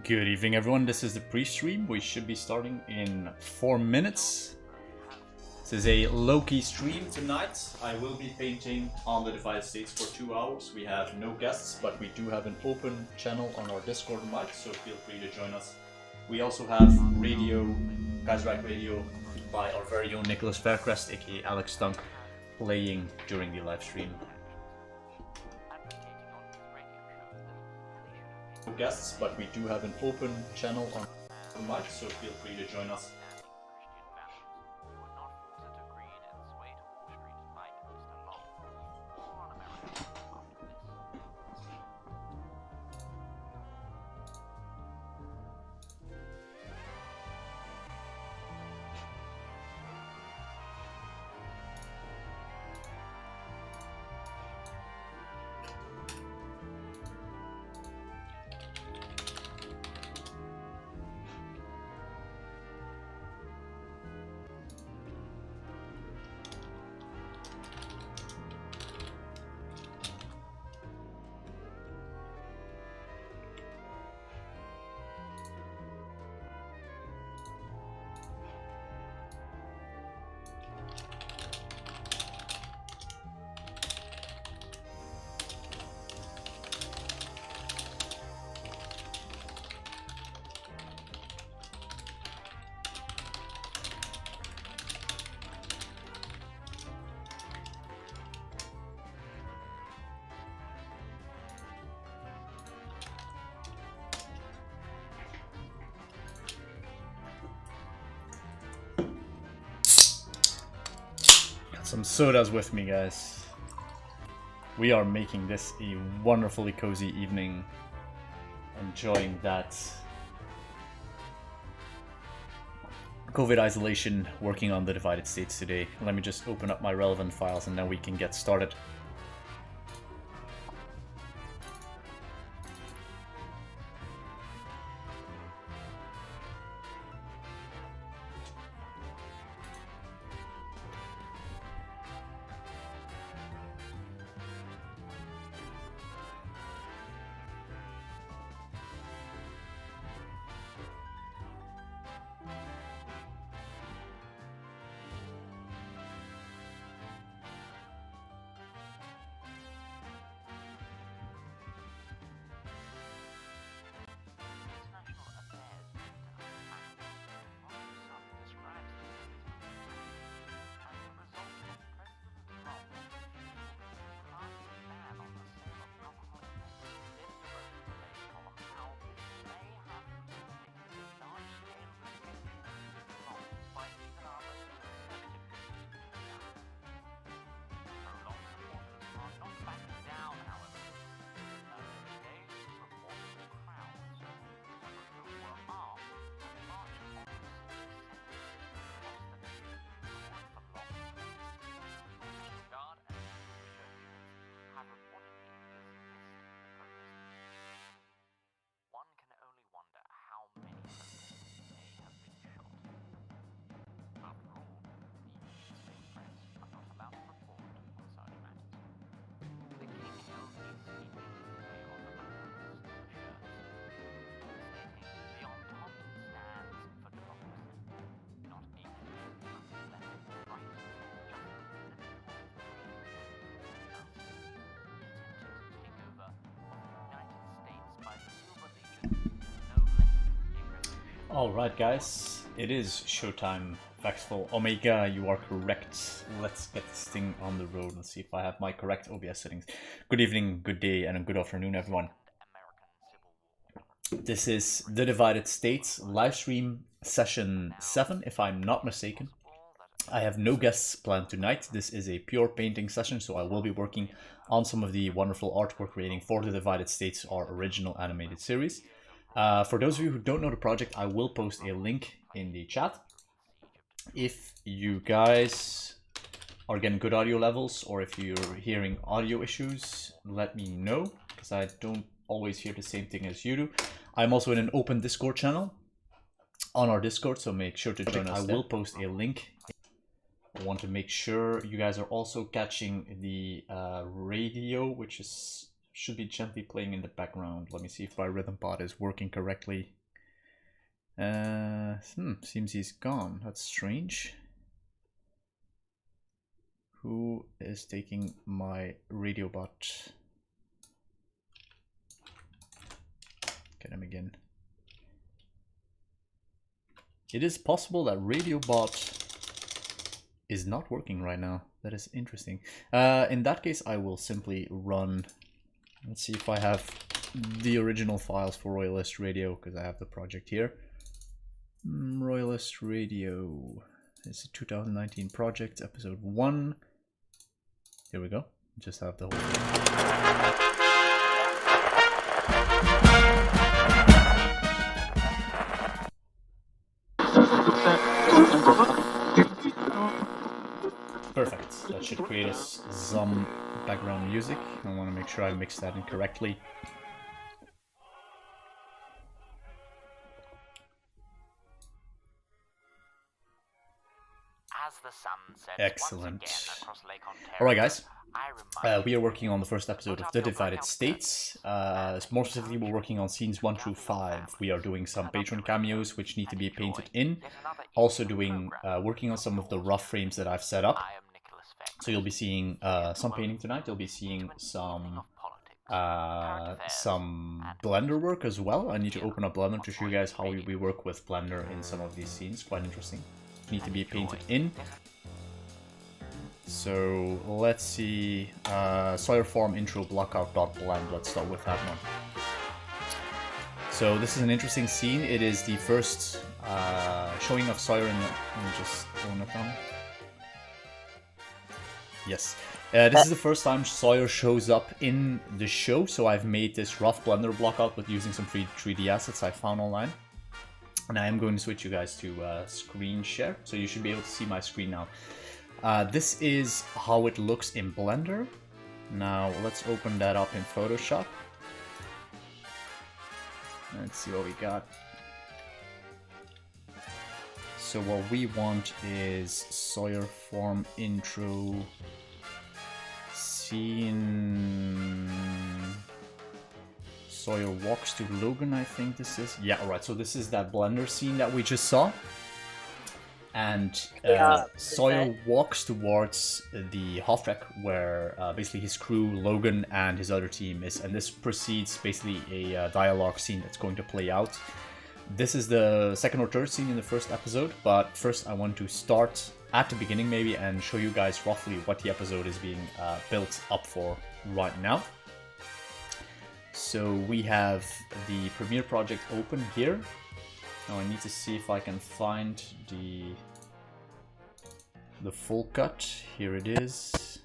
Good evening, everyone. This is the pre-stream. We should be starting in 4 minutes. This is a low-key stream tonight. I will be painting on the Divided States for 2 hours. We have no guests, but we do have an open channel on our Discord mic, so feel free to join us. We also have radio, Guys Right Radio, by our very own Nicholas Faircrest, aka Alex Stunk, playing during the live stream. Guests, but we do have an open channel on the mic, so feel free to join us. Some sodas with me, guys. We are making this a wonderfully cozy evening. Enjoying that COVID isolation, working on the Divided States today. Let me just open up my relevant files and then we can get started. Alright guys, it is showtime. Factful Omega, you are correct. Let's get this thing on the road and see if I have my correct OBS settings. Good evening, good day, and good afternoon everyone. This is the Divided States livestream session 7, if I'm not mistaken. I have no guests planned tonight. This is a pure painting session, so I will be working on some of the wonderful artwork creating for the Divided States, our original animated series. For those of you who don't know the project, I will post a link in the chat. If you guys are getting good audio levels, or if you're hearing audio issues, let me know, because I don't always hear the same thing as you do. I'm also in an open Discord channel on our Discord, so make sure to join us. I will post a link. I want to make sure you guys are also catching the radio, which is should be gently playing in the background. Let me see if my rhythm pod is working correctly. Seems he's gone. That's strange. Who is taking my radio bot? Get him again. It is possible that radio bot is not working right now. That is interesting. In that case, I will simply run. Let's see if I have the original files for Royalist Radio, because I have the project here. Royalist Radio. It's a 2019 project, episode 1. Here we go. Just have the whole thing. Perfect. That should create us some background music. I want to make sure I mix that in correctly. Excellent. Alright guys, we are working on the first episode of The Divided States. More specifically, we're working on scenes 1 through 5. We are doing some patron cameos which need to be painted in. Also working on some of the rough frames that I've set up. So you'll be seeing some painting tonight. You'll be seeing some Blender work as well. I need to open up Blender to show you guys how we work with Blender in some of these scenes. Quite interesting. Need to be painted in. So let's see, Sawyer Farm intro blockout.blend. Let's start with that one. So this is an interesting scene. It is the first showing of Sawyer in the... Let me just open it down. Yes. This is the first time Sawyer shows up in the show, so I've made this rough Blender blockout with using some 3D assets I found online. And I am going to switch you guys to screen share, so you should be able to see my screen now. This is how it looks in Blender. Now let's open that up in Photoshop. Let's see what we got. So what we want is Sawyer Farm intro scene. Sawyer walks to Logan, I think this is. Yeah, alright, so this is that Blender scene that we just saw. And Sawyer walks towards the half-track where basically his crew, Logan, and his other team is. And this precedes basically a dialogue scene that's going to play out. This is the second or third scene in the first episode, but first I want to start at the beginning maybe and show you guys roughly what the episode is being built up for right now. So we have the Premiere project open here. Now I need to see if I can find the full cut. Here it is.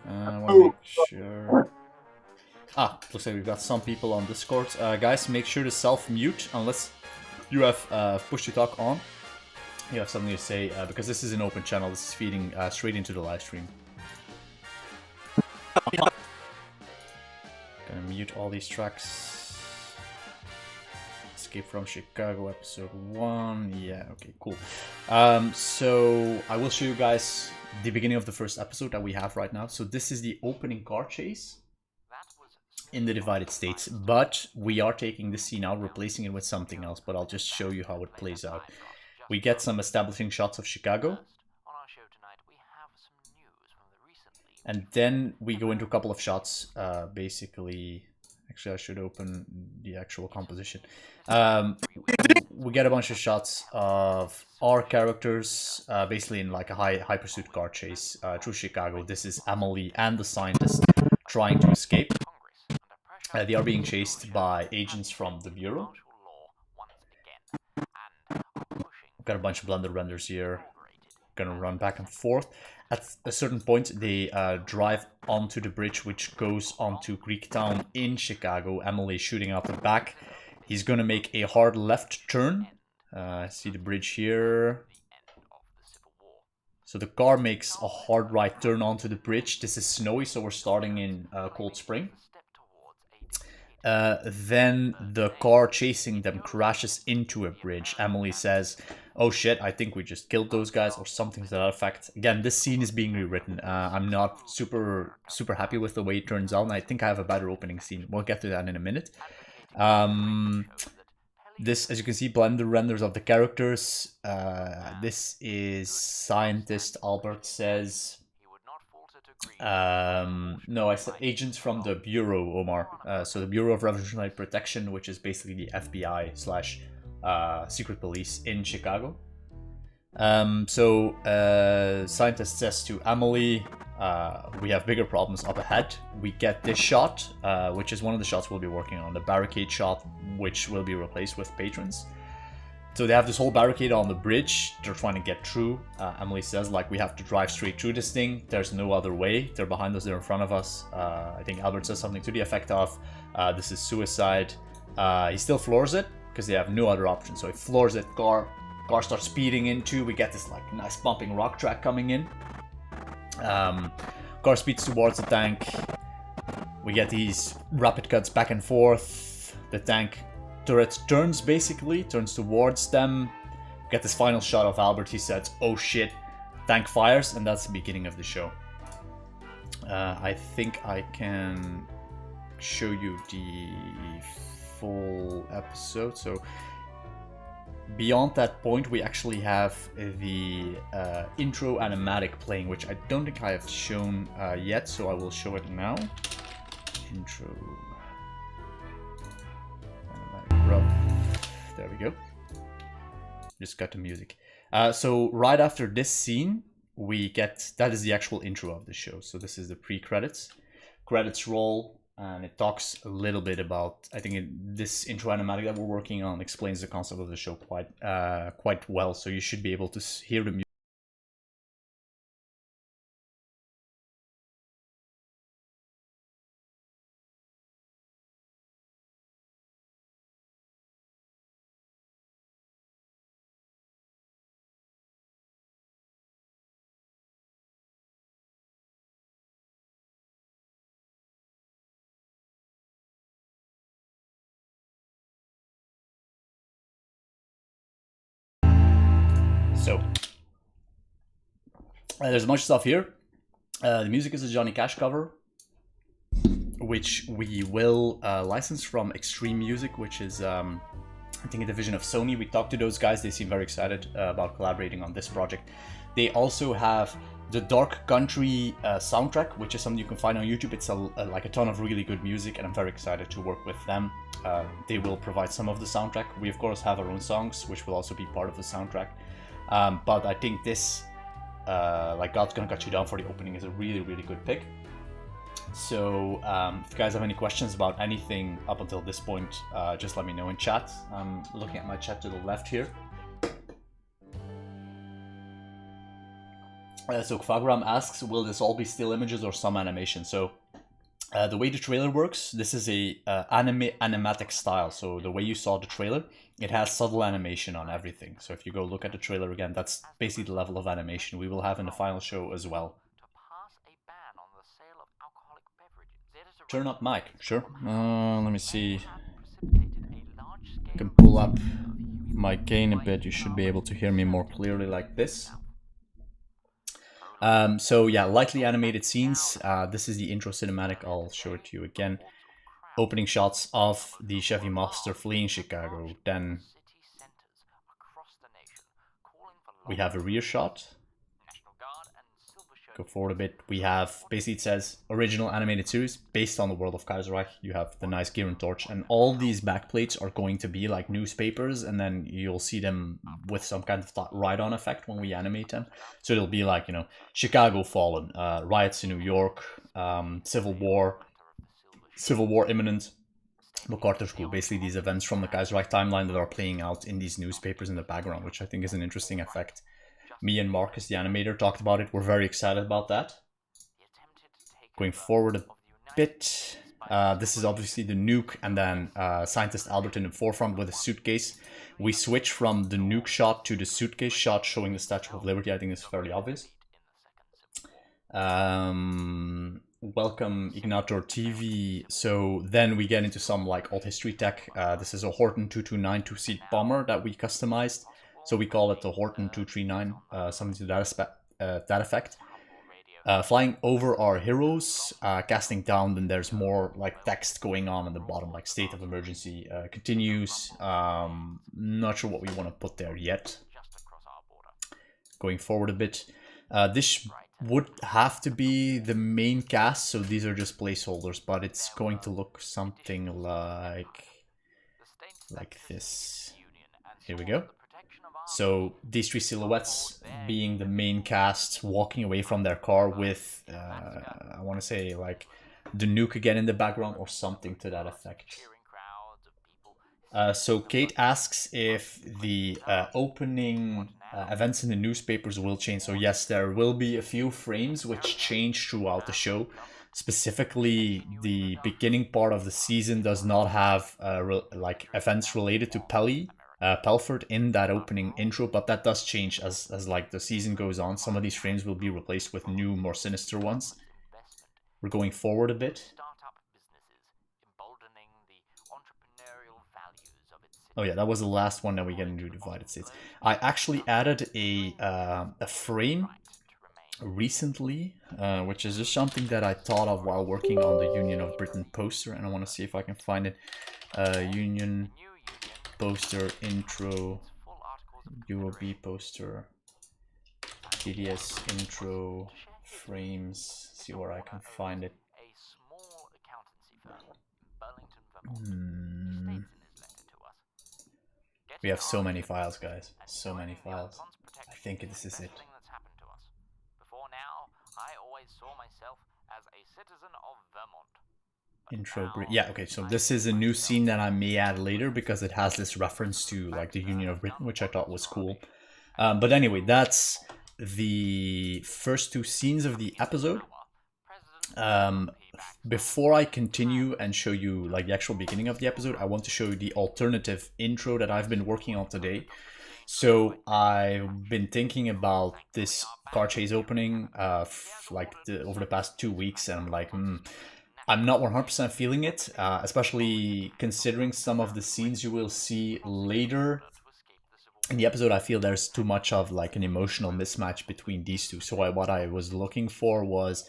I want to make sure. Looks like we've got some people on Discord. Guys, make sure to self-mute unless you have push to talk on. You have something to say because this is an open channel. This is feeding straight into the live stream. Gonna mute all these tracks. Escape from Chicago, episode 1. Yeah, okay, cool. So I will show you guys the beginning of the first episode that we have right now. So this is the opening car chase in the Divided States, but we are taking this scene out, replacing it with something else, but I'll just show you how it plays out. We get some establishing shots of Chicago. And then we go into a couple of shots, basically. Actually, I should open the actual composition. We get a bunch of shots of our characters, basically in like a high pursuit car chase through Chicago. This is Emily and the scientist trying to escape. They are being chased by agents from the Bureau. We've got a bunch of Blender renders here. Gonna run back and forth. At a certain point, they drive onto the bridge which goes onto Greektown in Chicago. Emily shooting out the back. He's gonna make a hard left turn. See the bridge here. So the car makes a hard right turn onto the bridge. This is snowy, so we're starting in Cold Spring. Then the car chasing them crashes into a bridge. Emily says, oh shit, I think we just killed those guys, or something to that effect. Again, this scene is being rewritten. I'm not super happy with the way it turns out, and I think I have a better opening scene. We'll get to that in a minute. This, as you can see, blender renders of the characters. This is scientist Albert says. No, I said agents from the Bureau, Omar. So the Bureau of Revolutionary Protection, which is basically the FBI slash secret police in Chicago. Scientist says to Emily, we have bigger problems up ahead. We get this shot, which is one of the shots we'll be working on, the barricade shot, which will be replaced with patrons. So they have this whole barricade on the bridge. They're trying to get through. Emily says, like, we have to drive straight through this thing. There's no other way. They're behind us. They're in front of us. I think Albert says something to the effect of, this is suicide. He still floors it because they have no other option. So he floors it. Car starts speeding into. We get this like nice bumping rock track coming in. Car speeds towards the tank. We get these rapid cuts back and forth. The tank turret turns towards them. Get this final shot of Albert. He says, oh shit, tank fires, and that's the beginning of the show. I think I can show you the full episode. So beyond that point, we actually have the intro animatic playing, which I don't think I have shown yet, so I will show it now. Intro. There we go. Just got the music. So right after this scene, we get, that is the actual intro of the show. So this is the pre-credits. Credits roll, and it talks a little bit about, I think this intro animatic that we're working on explains the concept of the show quite well. So you should be able to hear the music. So there's a bunch of stuff here. The music is a Johnny Cash cover, which we will license from Extreme Music, which is I think a division of Sony. We talked to those guys. They seem very excited about collaborating on this project. They also have the Dark Country soundtrack, which is something you can find on YouTube. It's like a ton of really good music, and I'm very excited to work with them. They will provide some of the soundtrack. We of course have our own songs, which will also be part of the soundtrack. But I think this, like God's Gonna Cut You Down for the opening, is a really good pick. So if you guys have any questions about anything up until this point, just let me know in chat. I'm looking at my chat to the left here. So Kvagram asks, will this all be still images or some animation? So the way the trailer works, this is a animatic style. So the way you saw the trailer, it has subtle animation on everything. So if you go look at the trailer again, that's basically the level of animation we will have in the final show as well. Turn up mic, sure. Let me see. I can pull up my gain a bit. You should be able to hear me more clearly like this. So yeah, lightly animated scenes. This is the intro cinematic. I'll show it to you again. Opening shots of the Chevy Monster fleeing Chicago. Then we have a rear shot. Go forward a bit. We have, basically it says original animated series based on the world of Kaiserreich. You have the nice gear and torch, and all these backplates are going to be like newspapers, and then you'll see them with some kind of ride-on effect when we animate them. So it'll be like, you know, Chicago fallen, riots in New York, civil war imminent, MacArthur School. Basically these events from the Kaiserreich timeline that are playing out in these newspapers in the background, which I think is an interesting effect. Me and Marcus, the animator, talked about it. We're very excited about that. Going forward a bit, this is obviously the nuke, and then scientist Albert in the forefront with a suitcase. We switch from the nuke shot to the suitcase shot showing the Statue of Liberty. I think it's fairly obvious. Welcome Ignator TV. So then we get into some like alt history tech. This is a Horton 229 two-seat bomber that we customized. So we call it the Horton 239, something to that effect. Flying over our heroes, casting down, then there's more like text going on the bottom, like state of emergency continues. Not sure what we want to put there yet. Going forward a bit, this would have to be the main cast, so these are just placeholders, but it's going to look something like this. Here we go. So these three silhouettes being the main cast walking away from their car with, I want to say like the nuke again in the background or something to that effect. So Kate asks if the opening events in the newspapers will change. So yes, there will be a few frames which change throughout the show. Specifically, the beginning part of the season does not have like events related to Pelford in that opening intro, but that does change as like the season goes on. Some of these frames will be replaced with new, more sinister ones. We're going forward a bit. Oh yeah, that was the last one that we get into Divided States. I actually added a frame recently, which is just something that I thought of while working on the Union of Britain poster, and I want to see if I can find it. Union poster intro, UOB poster, TDS intro, frames, see where I can find it. We have so many files, guys. So many files. I think this is it. Before now, I always saw myself as a citizen of Vermont. Intro. Yeah, okay, so this is a new scene that I may add later because it has this reference to like the Union of Britain, which I thought was cool. But anyway, that's the first two scenes of the episode. Before I continue and show you like the actual beginning of the episode, I want to show you the alternative intro that I've been working on today. So I've been thinking about this car chase opening over the past 2 weeks, and I'm like, I'm not 100% feeling it, especially considering some of the scenes you will see later in the episode. I feel there's too much of like an emotional mismatch between these two. So what I was looking for was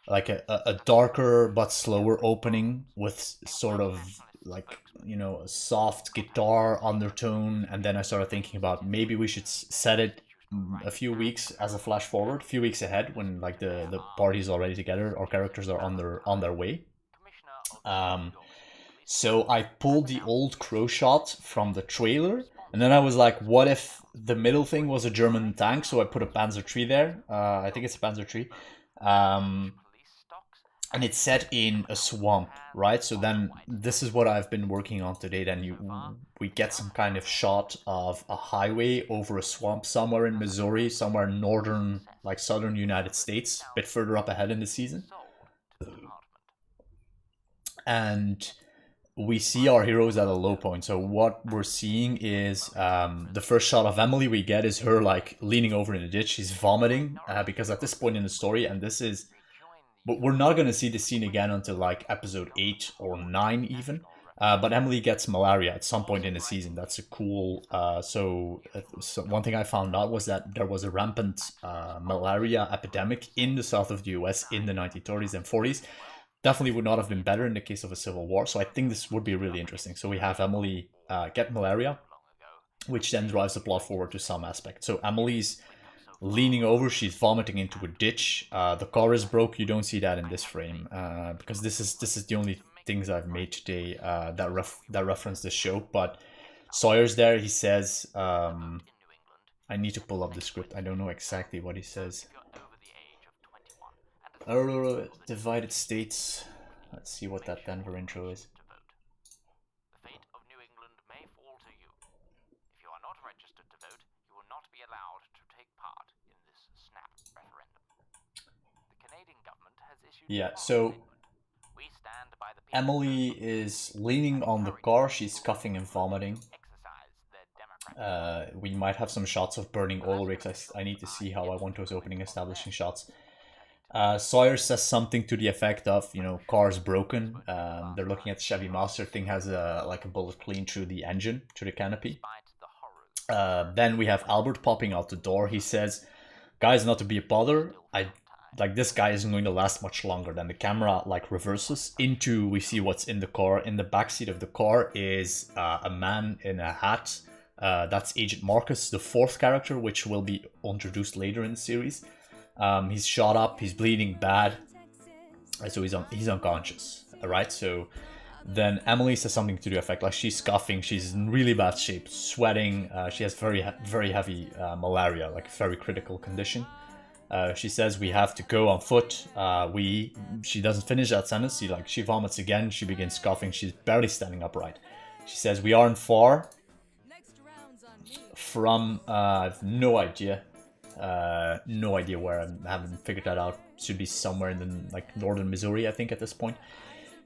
like a darker but slower opening with sort of like, you know, a soft guitar undertone. And then I started thinking about maybe we should set it a few weeks as a flash forward, a few weeks ahead when like the party's already together, our characters are on their way. So I pulled the old crow shot from the trailer, and then I was like, what if the middle thing was a German tank? So I put a Panzer III there. I think it's a Panzer III. And it's set in a swamp, right? So then this is what I've been working on today. Then we get some kind of shot of a highway over a swamp somewhere in Missouri, somewhere in northern, like southern United States, a bit further up ahead in the season. And we see our heroes at a low point. So what we're seeing is the first shot of Emily we get is her like leaning over in the ditch. She's vomiting because at this point in the story, and this is... But we're not going to see the scene again until like episode 8 or 9 even. But Emily gets malaria at some point in the season. That's a cool... So one thing I found out was that there was a rampant malaria epidemic in the south of the US in the 1930s and 40s. Definitely would not have been better in the case of a civil war. So I think this would be really interesting. So we have Emily get malaria, which then drives the plot forward to some aspect. So Emily's leaning over, she's vomiting into a ditch. The car is broke. You don't see that in this frame because this is the only things I've made today that reference the show. But Sawyer's there. He says, I need to pull up the script. I don't know exactly what he says. Divided States. Let's see what that Denver intro is. The fate of New England may fall to you. If you are not registered to vote, you will not be allowed to take part in this snap referendum. The Canadian government has issued... Yeah, so Emily is leaning on the car. She's coughing and vomiting. We might have some shots of burning oil rigs. I need to see how I want those opening establishing shots. Sawyer says something to the effect of, you know, car's broken. They're looking at the Chevy Master. Thing has a bullet clean through the engine, through the canopy. Then we have Albert popping out the door. He says, guys, not to be a bother, this guy isn't going to last much longer. Then the camera like reverses into, we see what's in the car. In the backseat of the car is a man in a hat. That's Agent Marcus, the fourth character, which will be introduced later in the series. He's shot up, he's bleeding bad, so he's unconscious. All right, so then Emily says something to the effect like she's coughing, she's in really bad shape, sweating. She has very heavy malaria, like very critical condition. She says we have to go on foot. She doesn't finish that sentence. She vomits again. She begins coughing. She's barely standing upright. She says we aren't far from. I have no idea. No idea where. I haven't figured that out. Should be somewhere in the northern Missouri, I think, at this point.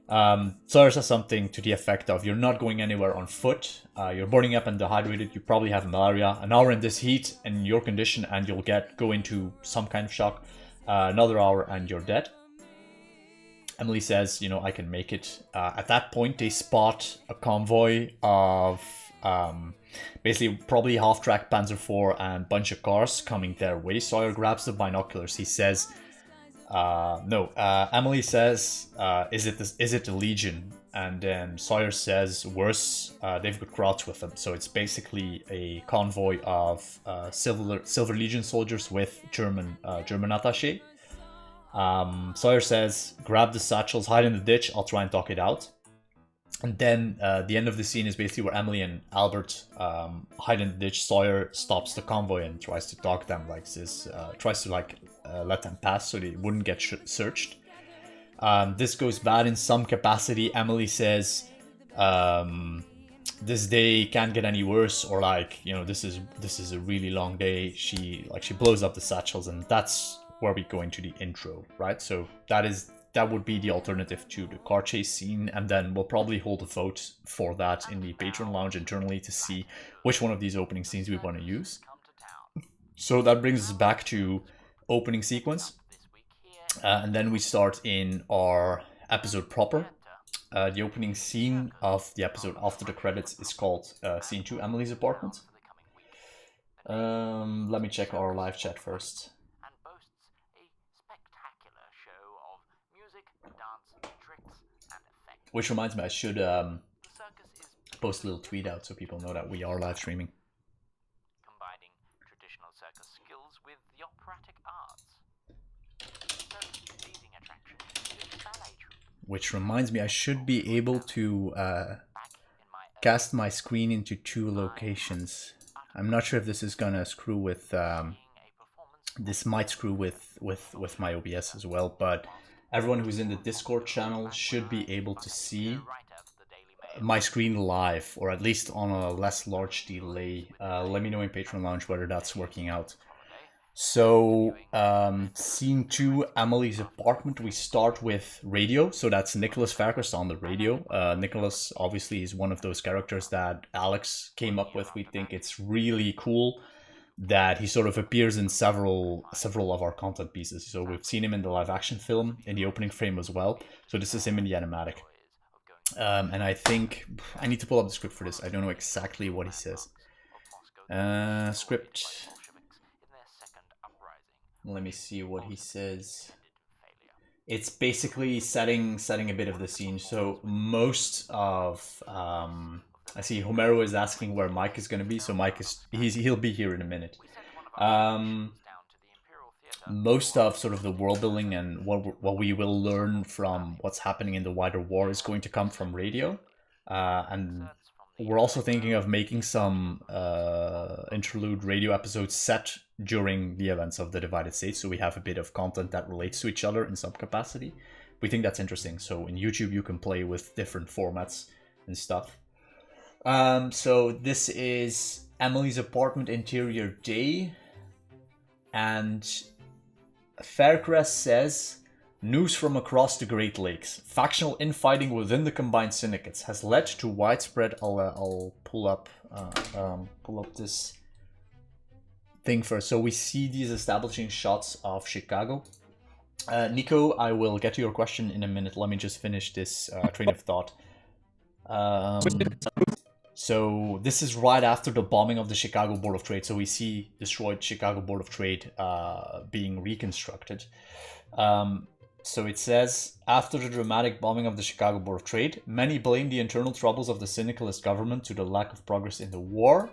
Sawyer says something to the effect of, you're not going anywhere on foot, you're burning up and dehydrated, you probably have malaria, an hour in this heat in your condition and you'll go into some kind of shock, another hour and you're dead. Emily says, I can make it. At that point they spot a convoy of basically probably half-track Panzer IV and bunch of cars coming their way. Sawyer grabs the binoculars. He says, no. Emily says, is it the Legion? And then Sawyer says, worse, they've got crowds with them. So it's basically a convoy of Silver Legion soldiers with German attaché. Sawyer says, grab the satchels, hide in the ditch, I'll try and talk it out. And then the end of the scene is basically where Emily and Albert hide in the ditch. Sawyer stops the convoy and tries to talk them tries to let them pass so they wouldn't get searched. This goes bad in some capacity. Emily says this day can't get any worse, or this is a really long day. She blows up the satchels, and that's where we go into the intro, right? So that would be the alternative to the car chase scene, and then we'll probably hold a vote for that in the Patreon lounge internally to see which one of these opening scenes we want to use. So that brings us back to opening sequence, and then we start in our episode proper. The opening scene of the episode after the credits is called Scene 2, Emily's Apartment. Let me check our live chat first. Which reminds me, I should post a little tweet out so people know that we are live streaming. Combining traditional circus skills with the operatic arts. Leading attraction is the ballet troupe. Which reminds me, I should be able to cast my screen into 2 locations. I'm not sure if this is gonna screw with. This might screw with my OBS as well, but everyone who's in the Discord channel should be able to see my screen live, or at least on a less large delay. Let me know in Patreon Lounge whether that's working out. So, scene 2, Emily's apartment. We start with radio. So that's Nicholas Farkas on the radio. Nicholas obviously is one of those characters that Alex came up with. We think it's really cool that he sort of appears in several of our content pieces. So we've seen him in the live action film, in the opening frame as well. So this is him in the animatic. And I think I need to pull up the script for this. I don't know exactly what he says. Script. Let me see what he says. It's basically setting a bit of the scene. So most of I see Homero is asking where Mike is going to be. So he'll be here in a minute. Most of sort of the world building and what we will learn from what's happening in the wider war is going to come from radio, and we're also thinking of making some interlude radio episodes set during the events of the Divided States, so we have a bit of content that relates to each other in some capacity. We think that's interesting. So in YouTube you can play with different formats and stuff. So this is Emily's apartment, interior day, and Faircrest says, news from across the Great Lakes. Factional infighting within the combined syndicates has led to widespread... I'll pull up this thing first. So we see these establishing shots of Chicago. Nico, I will get to your question in a minute. Let me just finish this train of thought. So this is right after the bombing of the Chicago Board of Trade. So we see destroyed Chicago Board of Trade being reconstructed. So it says, after the dramatic bombing of the Chicago Board of Trade, many blame the internal troubles of the syndicalist government to the lack of progress in the war.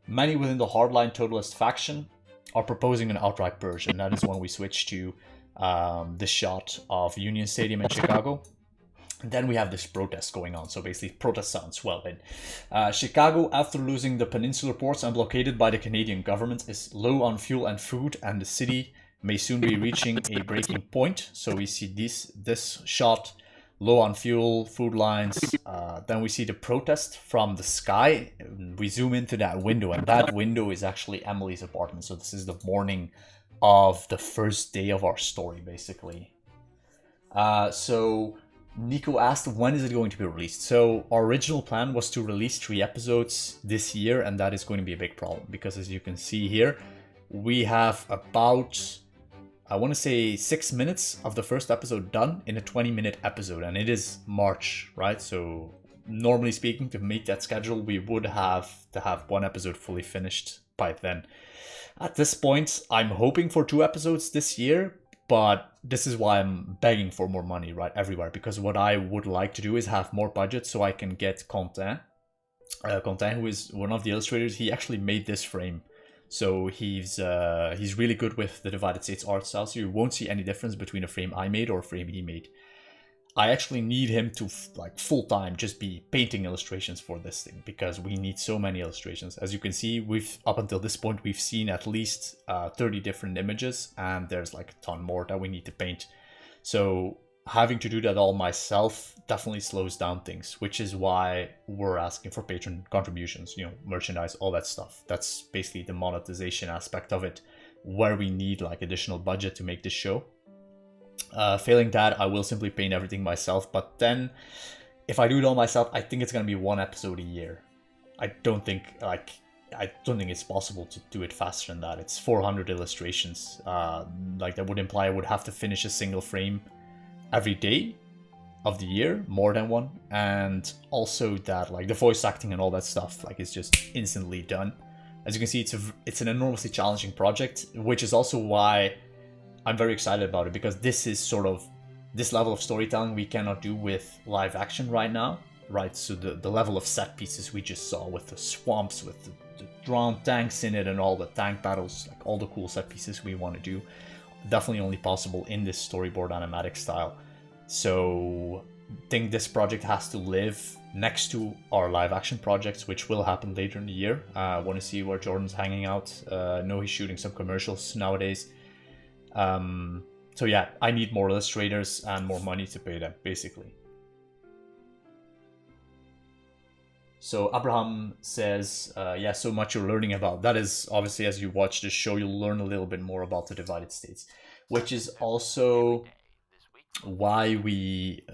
Many within the hardline totalist faction are proposing an outright purge, and that is when we switch to the shot of Union Stadium in Chicago. And then we have this protest going on. So basically, protest sounds well in. Chicago, after losing the peninsular ports and blockaded by the Canadian government, is low on fuel and food, and the city may soon be reaching a breaking point. So we see this shot, low on fuel, food lines. Then we see the protest from the sky. We zoom into that window, and that window is actually Emily's apartment. So this is the morning of the first day of our story, basically. So Nico asked, when is it going to be released? So our original plan was to release 3 episodes this year, and that is going to be a big problem because, as you can see here, we have about, I want to say, 6 minutes of the first episode done in a 20-minute episode, and it is March, right? So normally speaking, to meet that schedule, we would have to have 1 episode fully finished by then. At this point, I'm hoping for 2 episodes this year, but this is why I'm begging for more money, right, everywhere, because what I would like to do is have more budget so I can get Quentin. Quentin, who is one of the illustrators, he actually made this frame. So he's really good with the Divided States art style, so you won't see any difference between a frame I made or a frame he made. I actually need him to like full-time just be painting illustrations for this thing, because we need so many illustrations. As you can see, we've up until this point we've seen at least 30 different images, and there's like a ton more that we need to paint. So having to do that all myself definitely slows down things, which is why we're asking for patron contributions, you know, merchandise, all that stuff. That's basically the monetization aspect of it, where we need like additional budget to make this show. Failing that, I will simply paint everything myself, but then if I do it all myself, I think it's gonna be 1 episode a year. I don't think it's possible to do it faster than that. It's 400 illustrations. Like that would imply I would have to finish a single frame every day of the year, more than 1, and also that like the voice acting and all that stuff like is just instantly done. As you can see, it's an enormously challenging project, which is also why I'm very excited about it, because this is sort of this level of storytelling we cannot do with live action right now, right? So the level of set pieces we just saw with the swamps, with the drawn tanks in it and all the tank battles, like all the cool set pieces we want to do, definitely only possible in this storyboard animatic style. So I think this project has to live next to our live action projects, which will happen later in the year. I want to see where Jordan's hanging out. I know he's shooting some commercials nowadays. So yeah, I need more illustrators and more money to pay them, basically. So Abraham says, yeah, so much you're learning about. That is, obviously, as you watch the show, you'll learn a little bit more about the Divided States, which is also why we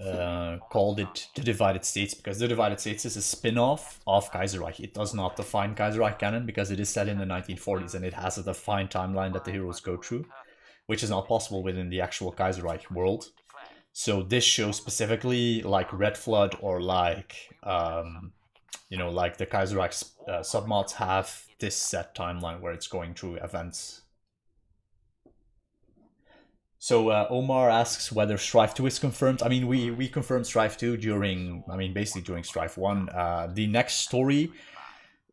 called it the Divided States, because the Divided States is a spin-off of Kaiserreich. It does not define Kaiserreich canon, because it is set in the 1940s, and it has a defined timeline that the heroes go through, which is not possible within the actual Kaiserreich world. So this show specifically, like Red Flood or like, you know, like the Kaiserreich submods, have this set timeline where it's going through events. So Omar asks whether Strife 2 is confirmed. I mean, we confirmed Strife 2 during, basically during Strife 1. The next story,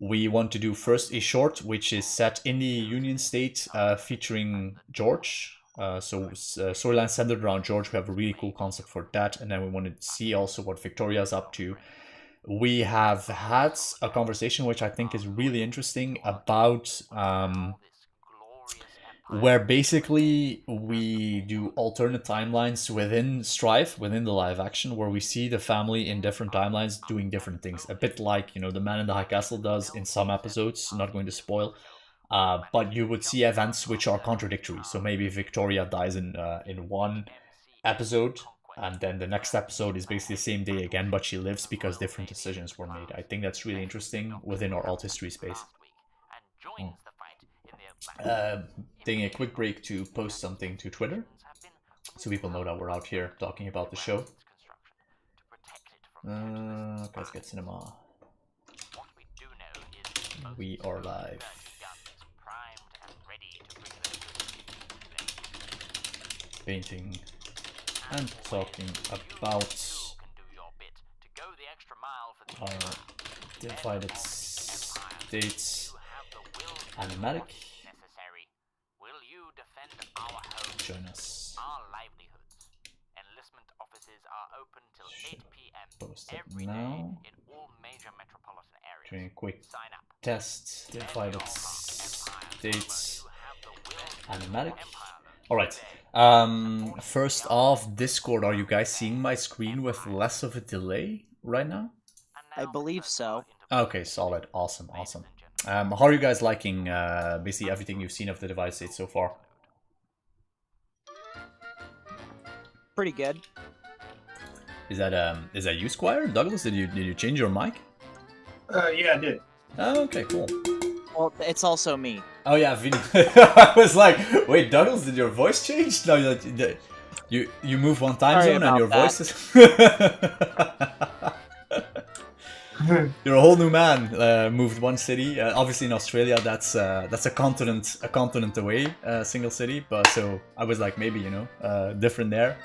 we want to do first a short, which is set in the Union State, featuring George. So storyline centered around George. We have a really cool concept for that. And then we want to see also what Victoria's up to. We have had a conversation, which I think is really interesting, about where basically we do alternate timelines within Strife, within the live action, where we see the family in different timelines doing different things. A bit like, you know, the Man in the High Castle does in some episodes, not going to spoil. But you would see events which are contradictory. So maybe Victoria dies in one episode, and then the next episode is basically the same day again, but she lives because different decisions were made. I think that's really interesting within our alt history space. Taking a quick break to post something to Twitter, so people know that we're out here talking about the show. Let's get cinema. We are live. Painting and talking about our divided states animatic. Join us. Enlistment offices are open till 8 p.m. Post it every now. day in all major metropolitan areas. Doing a quick Sign up. test. Divided states animatic. Alright. First off, Discord, are you guys seeing my screen with less of a delay right now? I believe so. Okay, solid. Awesome. How are you guys liking basically everything you've seen of the divided states so far? Pretty good. Is that you, Squire? Douglas, did you change your mic? Yeah, I did. Oh, okay, cool. Well, it's also me. Oh yeah, Vin. I was like, wait, Douglas, did your voice change? No, you move one time Sorry zone and your about voice is. You're a whole new man. Moved one city. Obviously in Australia, that's a continent away, single city. But so I was like, maybe different there.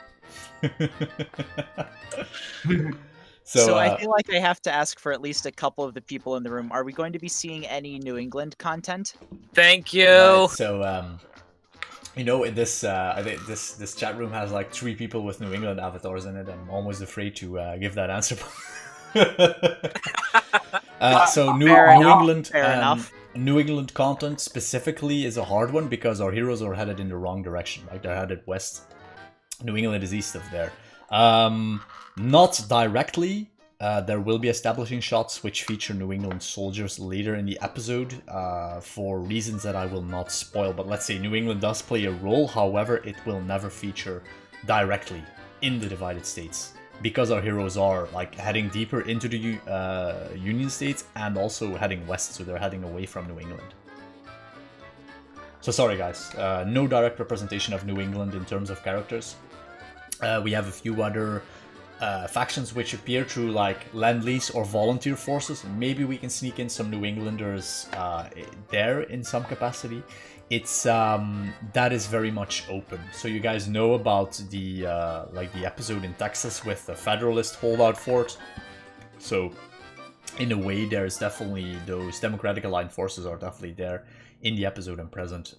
So I feel like I have to ask for at least a couple of the people in the room. Are we going to be seeing any New England content? Thank you. Right, so in this I think this chat room has like 3 people with New England avatars in it. I'm almost afraid to give that answer. So New England content specifically is a hard one because our heroes are headed in the wrong direction. Like they're headed west. New England is east of there. Not directly. There will be establishing shots which feature New England soldiers later in the episode for reasons that I will not spoil. But let's say New England does play a role. However, it will never feature directly in the divided states because our heroes are like heading deeper into the Union States and also heading west. So they're heading away from New England. So sorry guys, no direct representation of New England in terms of characters. We have a few other factions which appear through like Lend-Lease or volunteer forces. Maybe we can sneak in some New Englanders there in some capacity. It's that is very much open. So you guys know about the the episode in Texas with the Federalist holdout fort. So in a way, there's definitely those Democratic Aligned forces are definitely there in the episode and present.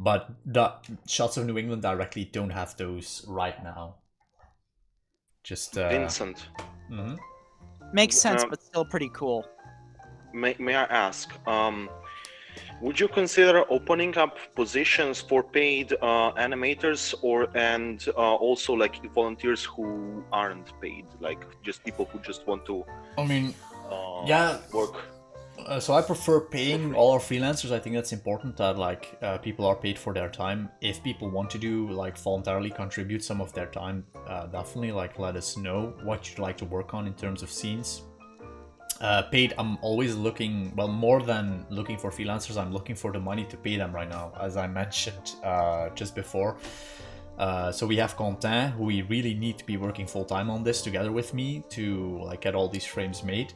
But the shots of New England directly don't have those right now. Just Vincent. Mm-hmm. Makes sense, but still pretty cool. May I ask, would you consider opening up positions for paid animators and also like volunteers who aren't paid, like just people who just want to work? So I prefer paying all our freelancers. I think that's important that like people are paid for their time. If people want to do like voluntarily contribute some of their time, definitely like let us know what you'd like to work on in terms of scenes. Paid, I'm always looking, well, more than looking for freelancers, I'm looking for the money to pay them right now, as I mentioned just before. So we have Quentin, who we really need to be working full-time on this together with me to like get all these frames made.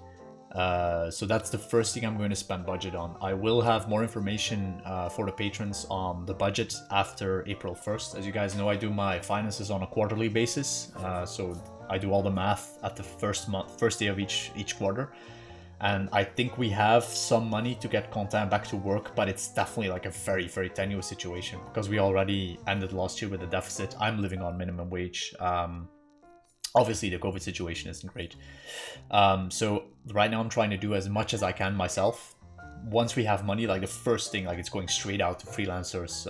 So that's the first thing I'm going to spend budget on. I will have more information for the patrons on the budget after April 1st. As you guys know, I do my finances on a quarterly basis. So I do all the math at the first day of each quarter. And I think we have some money to get Quentin back to work, but it's definitely like a very, very tenuous situation because we already ended last year with a deficit. I'm living on minimum wage. Obviously, the COVID situation isn't great. So right now I'm trying to do as much as I can myself. Once we have money, like the first thing, like it's going straight out to freelancers,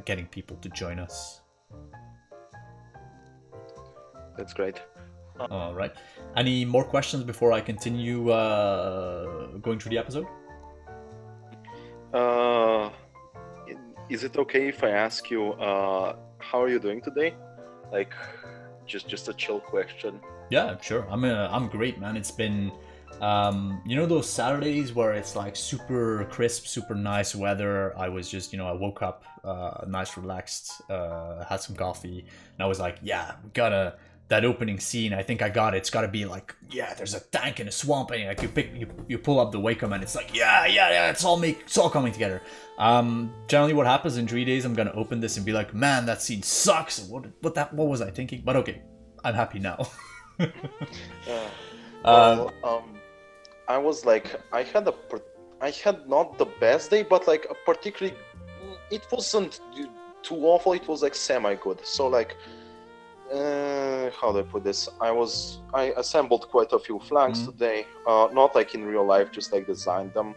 getting people to join us. That's great. All right. Any more questions before I continue going through the episode? Is it okay if I ask you how are you doing today? Like, just a chill question. Yeah, sure. I'm great, man. It's been those Saturdays where it's like super crisp, super nice weather. I was just, I woke up nice, relaxed, had some coffee, and I was like, yeah, we gotta that opening scene, I think I got it. It's got to be like, yeah, there's a tank in a swamp, and like you pull up the Wacom, and it's like, yeah, it's all coming together. Generally, what happens in 3 days, I'm gonna open this and be like, man, that scene sucks. What was I thinking? But okay, I'm happy now. I was like, I had not the best day, but like a particularly, it wasn't too awful. It was like semi-good. So like, how do I put this? I assembled quite a few flags today. Not like in real life, just like designed them.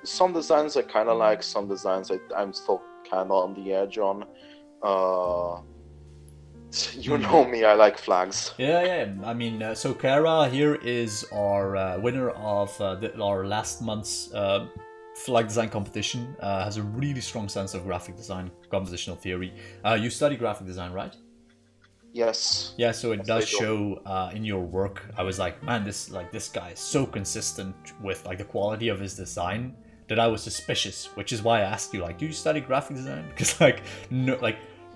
Some designs I kind of like, some designs I'm still kind of on the edge on. You know me, I like flags. Yeah. I mean, so Kara here is our winner of our last month's flag design competition. Has a really strong sense of graphic design, compositional theory. You study graphic design, right? Yes. Yeah, so it does show in your work. I was like, man, this guy is so consistent with like the quality of his design that I was suspicious, which is why I asked you, like, do you study graphic design? Because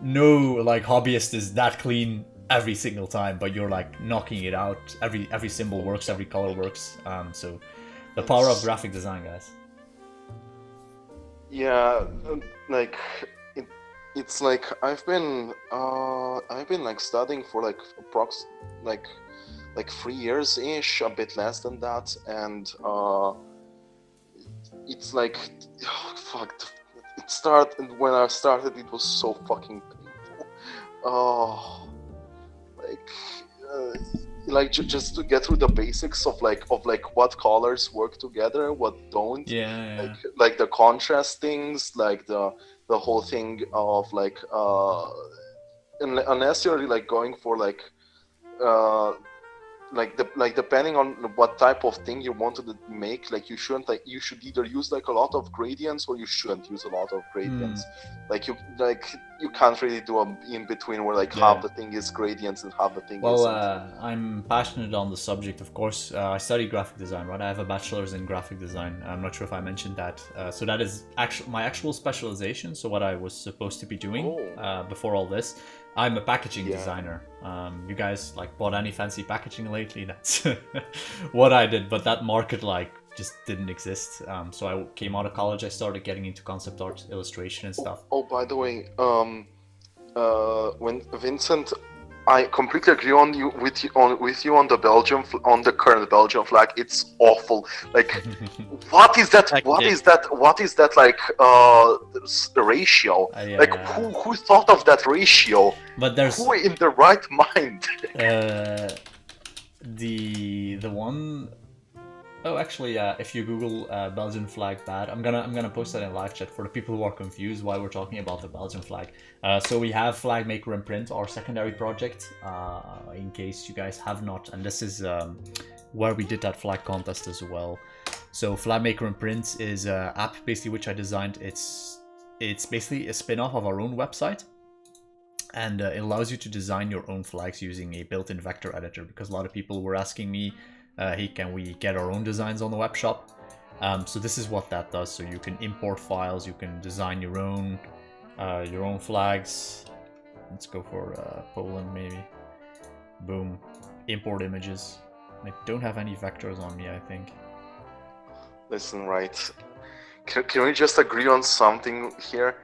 no hobbyist is that clean every single time, but you're like knocking it out. Every symbol works, every color works. So the power of graphic design, guys. Yeah, like it's like I've been like studying for like like 3 years ish, a bit less than that, and it's like when I started, it was so fucking painful. Like just to get through the basics of like what colors work together, what don't. Yeah. Like the contrast things, like the whole thing of like unless you're like going for like depending on what type of thing you wanted to make, like you should either use like a lot of gradients or you shouldn't use a lot of gradients. Like you can't really do a in between where like half the thing is gradients and half the thing isn't. I'm passionate on the subject, of course. I study graphic design, right? I have a bachelor's in graphic design. I'm not sure if I mentioned that. So that is my actual specialization. So what I was supposed to be doing before all this. I'm a packaging designer. You guys like bought any fancy packaging lately? That's what I did, but that market like just didn't exist. So I came out of college, I started getting into concept art, illustration and stuff. Oh, by the way, when Vincent, I completely agree with you on the current Belgium flag. It's awful. Like, what is that? What is that like? The ratio. Who thought of that ratio? But there's who in the right mind? The one. Oh, actually, if you Google Belgian flag bad, I'm gonna post that in live chat for the people who are confused why we're talking about the Belgian flag. So we have Flag Maker and Print, our secondary project, in case you guys have not, and this is where we did that flag contest as well. So Flag Maker and Print is an app basically which I designed. It's basically a spin-off of our own website, and it allows you to design your own flags using a built-in vector editor, because a lot of people were asking me, hey, can we get our own designs on the web shop? So this is what that does. So you can import files, you can design your own flags. Let's go for Poland maybe. Boom, import images. I don't have any vectors on me, I think. Listen, right? Can we just agree on something here?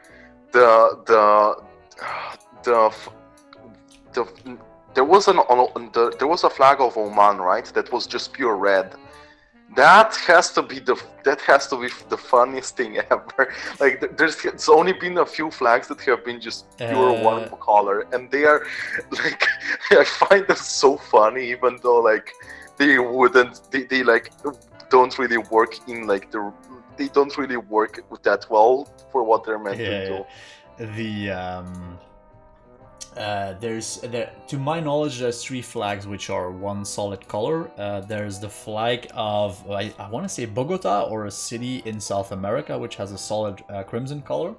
There was a flag of Oman, right? That was just pure red. That has to be the funniest thing ever. Like it's only been a few flags that have been just pure one color, and they are like I find them so funny, even though like they like don't really work in like they don't really work that well for what they're meant to do. To my knowledge, there's 3 flags which are one solid color. There's the flag of, I want to say Bogota, or a city in South America, which has a solid crimson color.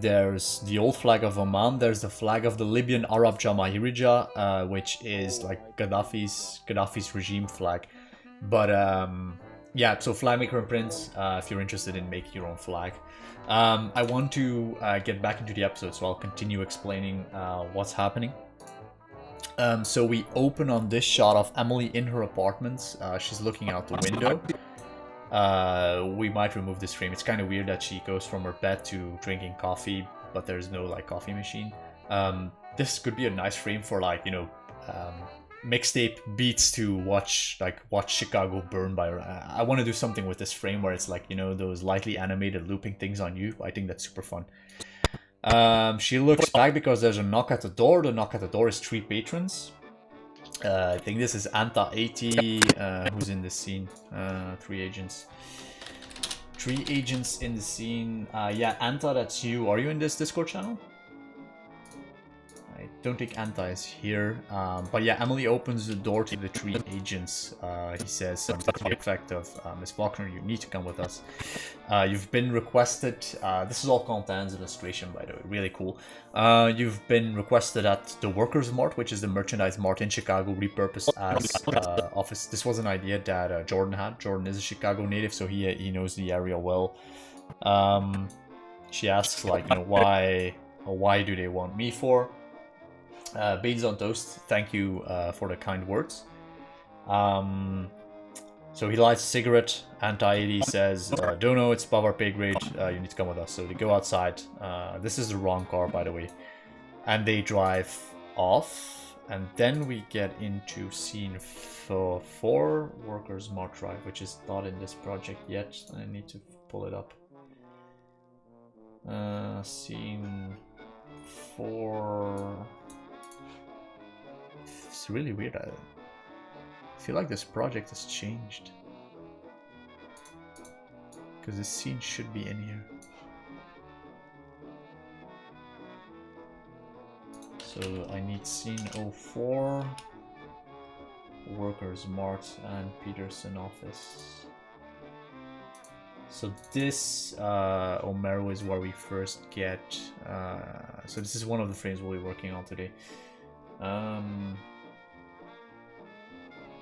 There's the old flag of Oman. There's the flag of the Libyan Arab Jamahirija, which is like Gaddafi's regime flag. But yeah, so Flag Maker and Print, if you're interested in making your own flag. I want to get back into the episode, so I'll continue explaining what's happening. So we open on this shot of Emily in her apartment. She's looking out the window. We might remove this frame. It's kind of weird that she goes from her bed to drinking coffee, but there's no like coffee machine. This could be a nice frame for like, you know, mixtape beats to watch Chicago burn by. I want to do something with this frame where it's like, you know, those lightly animated looping things on you. I think that's super fun. She looks back because there's a knock at the door. The knock at the door is 3 patrons. I think this is Anta80, who's in the scene. 3 agents. 3 agents in the scene. Yeah, Anta, that's you. Are you in this Discord channel? I don't think Anta is here. But yeah, Emily opens the door to the 3 agents. He says something to the effect of, Miss Faulkner, you need to come with us. You've been requested. This is all Contan's illustration, by the way. Really cool. You've been requested at the Workers' Mart, which is the merchandise mart in Chicago, repurposed as office. This was an idea that Jordan had. Jordan is a Chicago native, so he knows the area well. She asks, like, you know, why do they want me for? Beans on toast, thank you for the kind words. So he lights a cigarette. Anti-80 says, don't know, it's above our pay grade, you need to come with us. So they go outside. This is the wrong car, by the way. And they drive off. And then we get into scene 4, Workers' Mart Drive, which is not in this project yet. I need to pull it up. Scene 4... It's really weird. I feel like this project has changed. Because this scene should be in here. So I need scene 04, Workers' Mart and Peterson office. So this Omero is where we first get. So this is one of the frames we'll be working on today.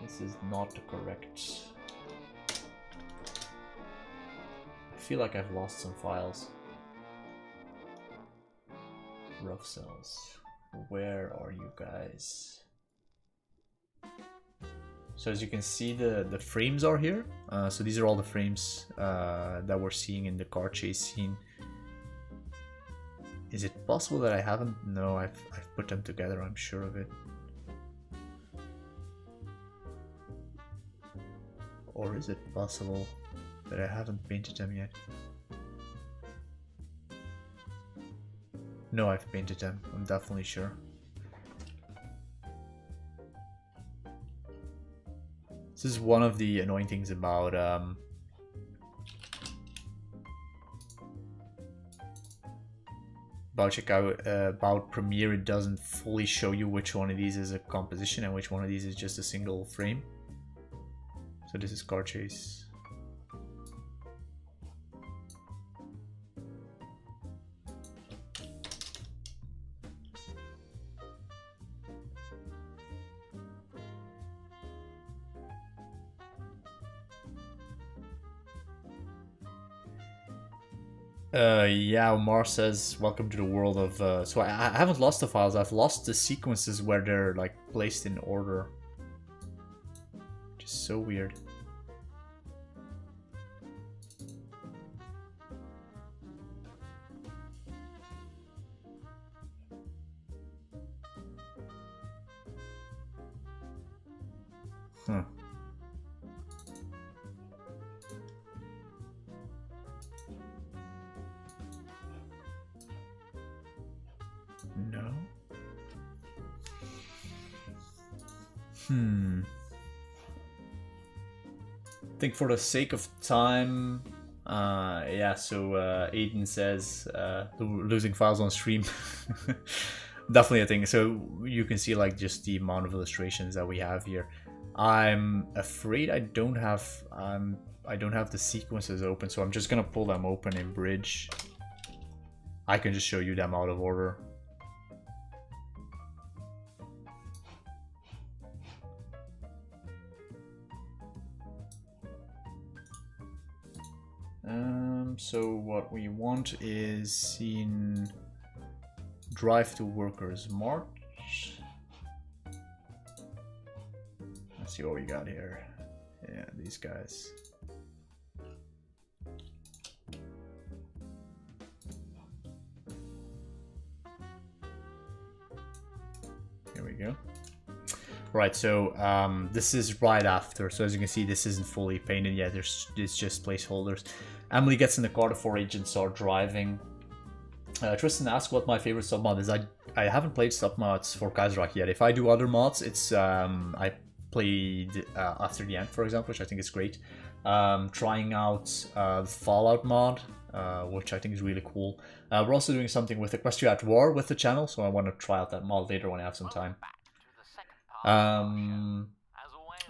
This is not correct. I feel like I've lost some files. Rough cells. Where are you guys? So as you can see, the frames are here. So these are all the frames that we're seeing in the car chase scene. Is it possible that I haven't? No, I've put them together, I'm sure of it. Or is it possible that I haven't painted them yet? No, I've painted them, I'm definitely sure. This is one of the annoying things about Chicago, about Premiere. It doesn't fully show you which one of these is a composition and which one of these is just a single frame. So this is car chase. Yeah, Omar says, welcome to the world of... so I haven't lost the files, I've lost the sequences where they're like placed in order. Which is so weird. Huh. No. I think for the sake of time, yeah, so Aiden says losing files on stream. Definitely a thing. So you can see like just the amount of illustrations that we have here. I'm afraid I don't have the sequences open, so I'm just gonna pull them open in Bridge. I can just show you them out of order. So what we want is scene drive to Workers' Mart. Let's see what we got here. Yeah, these guys. Here we go. Right, so this is right after. So as you can see, this isn't fully painted yet. It's just placeholders. Emily gets in the car. The 4 agents are driving. Tristan asked what my favorite submod is. I haven't played submods for Kaiserreich yet. If I do other mods, it's I played After the End, for example, which I think is great. Trying out the Fallout mod, which I think is really cool. We're also doing something with Equestria at War with the channel, so I want to try out that mod later when I have some time.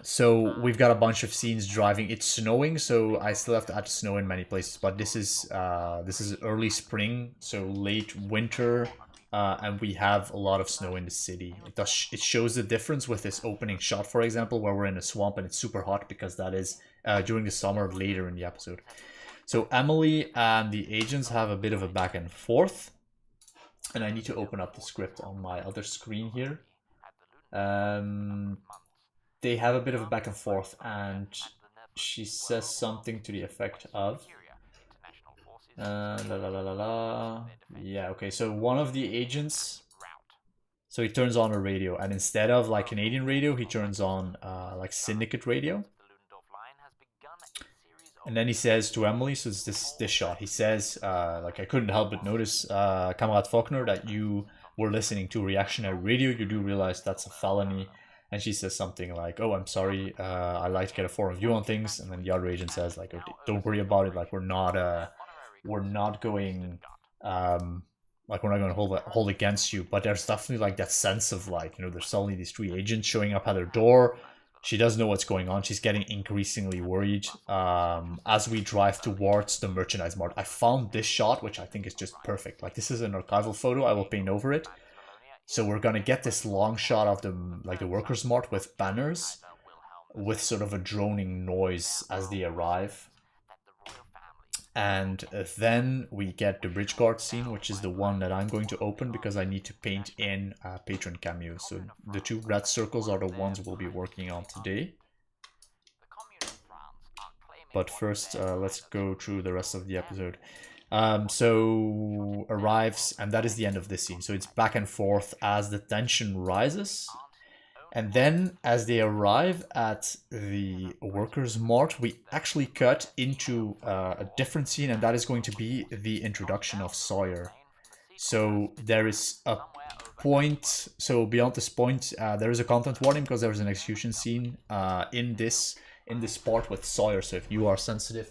So we've got a bunch of scenes driving. It's snowing, so I still have to add snow in many places. But this is early spring, so late winter, and we have a lot of snow in the city. It shows the difference with this opening shot, for example, where we're in a swamp and it's super hot because that is during the summer later in the episode. So Emily and the agents have a bit of a back and forth, and I need to open up the script on my other screen here. They have a bit of a back and forth, and she says something to the effect of la la la la la. Yeah, okay, so one of the agents, so he turns on a radio, and instead of like Canadian radio, he turns on like Syndicate radio. And then he says to Emily, so it's this shot, he says, like, I couldn't help but notice, Kamerad Faulkner, that you were listening to reactionary radio. You do realize that's a felony. And she says something like, oh, I'm sorry, I like to get a foreign view on things. And then the other agent says, like, okay, don't worry about it, like, we're not going to hold against you. But there's definitely like that sense of like, you know, there's suddenly these 3 agents showing up at her door. She doesn't know what's going on. She's getting increasingly worried as we drive towards the merchandise mart. I found this shot, which I think is just perfect. Like, this is an archival photo. I will paint over it. So we're gonna get this long shot of the workers' mart with banners, with sort of a droning noise as they arrive. And then we get the bridge guard scene, which is the one that I'm going to open because I need to paint in patron cameos. So the 2 red circles are the ones we'll be working on today. But first, let's go through the rest of the episode. So arrives, and that is the end of this scene. So it's back and forth as the tension rises. And then as they arrive at the workers' mart, we actually cut into a different scene, and that is going to be the introduction of Sawyer. So there is a point, so beyond this point, there is a content warning because there is an execution scene in this part with Sawyer. So if you are sensitive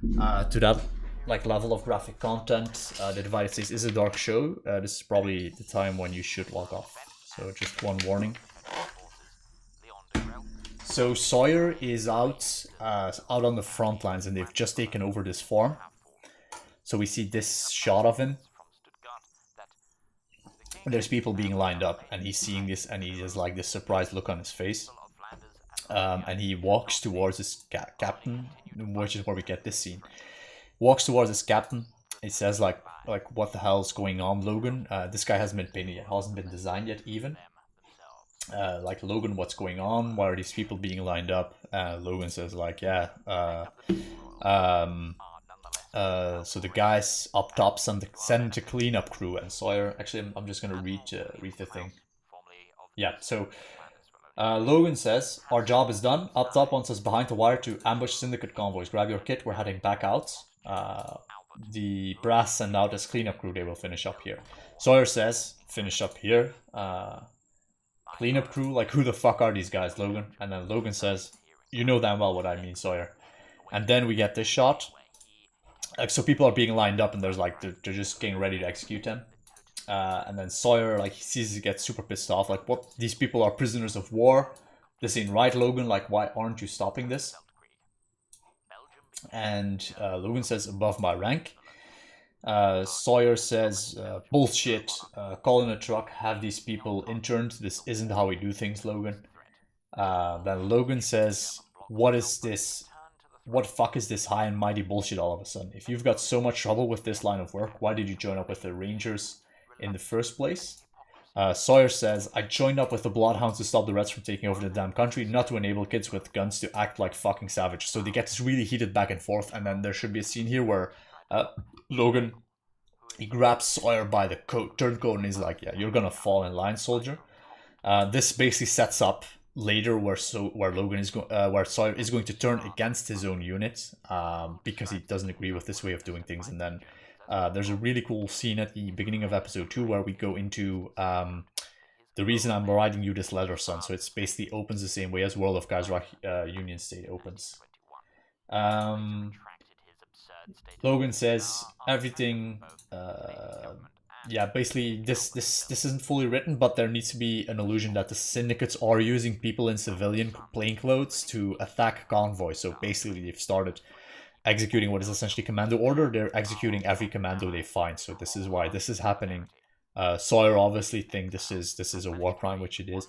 to that like level of graphic content, the Divided States is a dark show. This is probably the time when you should log off. So just one warning. So Sawyer is out on the front lines, and they've just taken over this farm. So we see this shot of him. There's people being lined up, and he's seeing this, and he has like this surprised look on his face. And he walks towards his captain, which is where we get this scene. Walks towards his captain. He says like what the hell's going on, Logan? This guy hasn't been painted yet, hasn't been designed yet even. Like, Logan, what's going on? Why are these people being lined up? Logan says like, yeah, so the guys up top send a cleanup crew, and Sawyer, actually I'm just gonna read the thing. Yeah, so Logan says, our job is done. Up top wants us behind the wire to ambush syndicate convoys. Grab your kit, we're heading back out. The brass send out as cleanup crew, they will finish up here. Sawyer says, finish up here. Cleanup crew, like, who the fuck are these guys, Logan? And then Logan says, you know damn well what I mean, Sawyer. And then we get this shot. Like, so people are being lined up, and there's like, they're just getting ready to execute him. And then Sawyer, like, he sees he gets super pissed off. Like, what? These people are prisoners of war. This ain't right, Logan. Like, why aren't you stopping this? And Logan says, above my rank. Sawyer says, bullshit, call in a truck, have these people interned, this isn't how we do things, Logan. Then Logan says, what is this, what fuck is this high and mighty bullshit all of a sudden? If you've got so much trouble with this line of work, why did you join up with the Rangers in the first place? Sawyer says, I joined up with the Bloodhounds to stop the Reds from taking over the damn country, not to enable kids with guns to act like fucking savages. So they get this really heated back and forth, and then there should be a scene here where Logan, he grabs Sawyer by the turncoat and he's like, yeah, you're gonna fall in line, soldier. This basically sets up later where Logan is where Sawyer is going to turn against his own unit because he doesn't agree with this way of doing things. And then there's a really cool scene at the beginning of episode 2 where we go into the reason I'm writing you this letter, son. So it's basically opens the same way as World of Kazrak Union State opens. Logan says everything. Yeah, basically this isn't fully written, but there needs to be an illusion that the syndicates are using people in civilian plainclothes to attack convoys. So basically they've started executing what is essentially commando order. They're executing every commando they find. So this is why this is happening. Sawyer obviously thinks this is a war crime, which it is.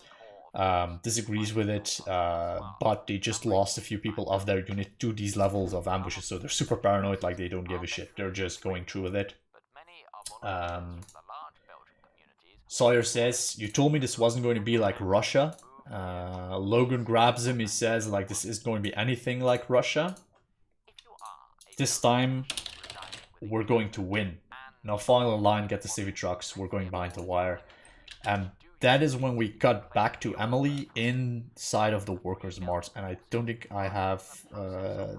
Disagrees with it, but they just lost a few people of their unit to these levels of ambushes, so they're super paranoid, like they don't give a shit. They're just going through with it. Sawyer says, you told me this wasn't going to be like Russia. Logan grabs him, he says, like, this is going to be anything like Russia. This time, we're going to win. Now follow the line, get the civvy trucks, we're going behind the wire. And that is when we cut back to Emily inside of the Workers' Mart. And I don't think I have...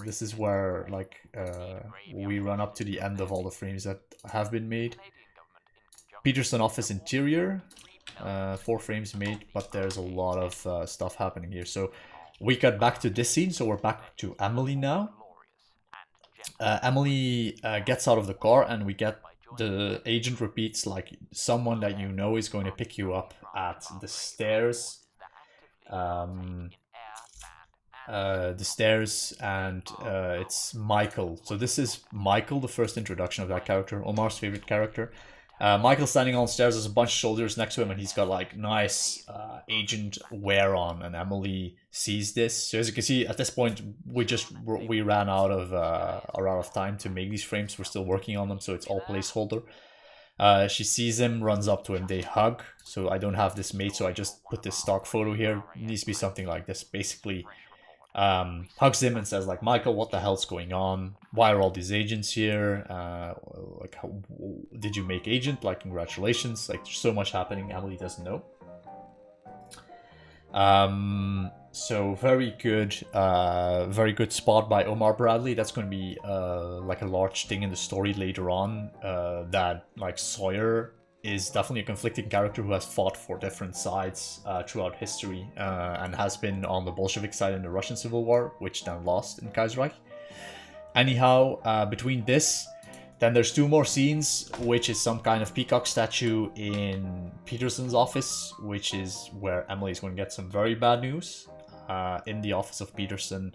this is where, like, we run up to the end of all the frames that have been made. Peterson office interior. 4 frames made, but there's a lot of stuff happening here. So we cut back to this scene, so we're back to Emily now. Emily gets out of the car and we get... The agent repeats, like, someone that you know is going to pick you up at the stairs. And it's Michael. So this is Michael, the first introduction of that character, Omar's favorite character. Michael's standing on the stairs, there's a bunch of soldiers next to him, and he's got, like, nice agent wear on, and Emily sees this. So as you can see, at this point, we ran out of time to make these frames. We're still working on them, so it's all placeholder. She sees him, runs up to him, they hug. So I don't have this made, so I just put this stock photo here. It needs to be something like this. Basically, hugs him and says, like, Michael, what the hell's going on? Why are all these agents here? Like, did you make agent? Like, congratulations. Like, there's so much happening. Emily doesn't know. So very good spot by Omar Bradley. That's going to be like a large thing in the story later on. That, like, Sawyer is definitely a conflicting character who has fought for different sides throughout history and has been on the Bolshevik side in the Russian Civil War, which then lost in Kaiserreich. Anyhow, between this, then there's 2 more scenes, which is some kind of peacock statue in Peterson's office, which is where Emily is going to get some very bad news in the office of Peterson.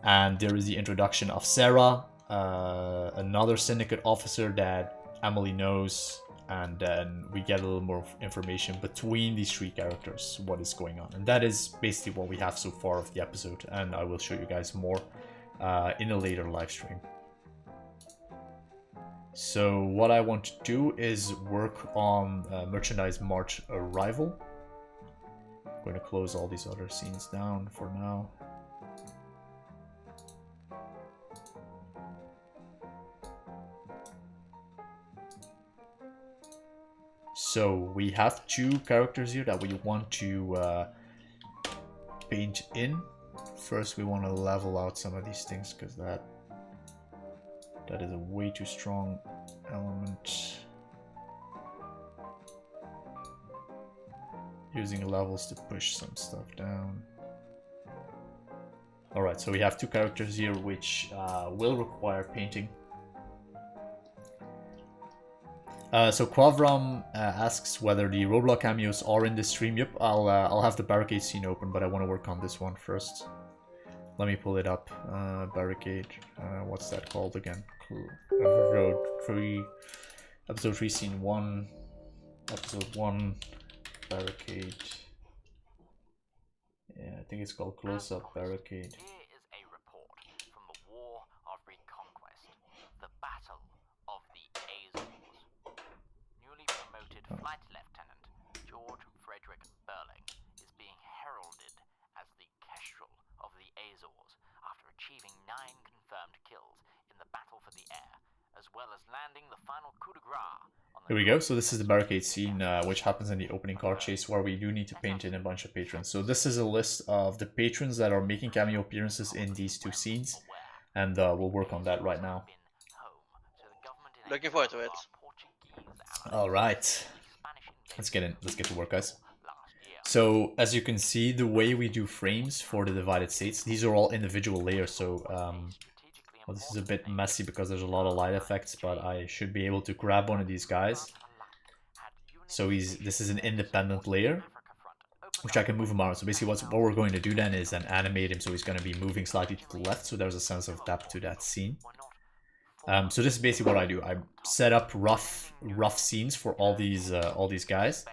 And there is the introduction of Sarah, another syndicate officer that Emily knows. And then we get a little more information between these 3 characters, what is going on. And that is basically what we have so far of the episode. And I will show you guys more in a later live stream. So what I want to do is work on Merchandise March Arrival. I'm going to close all these other scenes down for now. So we have 2 characters here that we want to paint in. First we want to level out some of these things because that is a way too strong element. Using levels to push some stuff down. Alright, so we have 2 characters here which will require painting. So Quavram asks whether the Roblox cameos are in this stream. Yep, I'll have the barricade scene open, but I want to work on this one first. Let me pull it up. Barricade. What's that called again? Episode 3, scene 1. Episode 1. Barricade. Yeah, I think it's called Close Up Barricade. Here is a report from the War of Reconquest, the Battle of the Azores. Newly promoted Flight Lieutenant George landing the final coup de grace on the Here we go. So this is the barricade scene, which happens in the opening card chase, where we do need to paint in a bunch of patrons. So this is a list of the patrons that are making cameo appearances in these two scenes, and we'll work on that right now. Looking forward to it. All right, let's get to work, guys. So as you can see, the way we do frames for the divided states, these are all individual layers. So well, this is a bit messy because there's a lot of light effects, but I should be able to grab one of these guys. So this is an independent layer, which I can move him around. So basically what we're going to do then is then animate him so he's going to be moving slightly to the left, so there's a sense of depth to that scene. So this is basically what I do. I set up rough scenes for all these guys,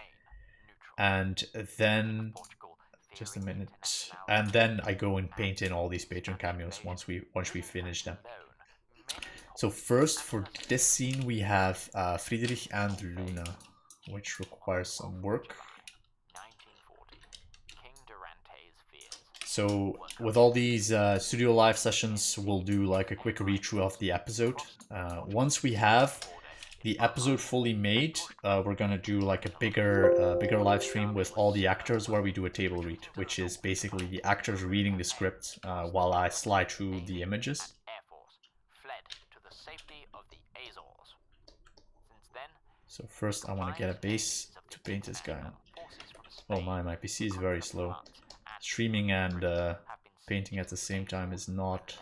and then just a minute, and then I go and paint in all these patron cameos once we finish them. So first, for this scene, we have Friedrich and Luna, which requires some work. So with all these studio live sessions, we'll do like a quick read-through of the episode. Once we have the episode fully made, we're gonna do like a bigger live stream with all the actors, where we do a table read, which is basically the actors reading the script while I slide through the images. So first I want to get a base to paint this guy on. Oh my PC is very slow. Streaming and painting at the same time is not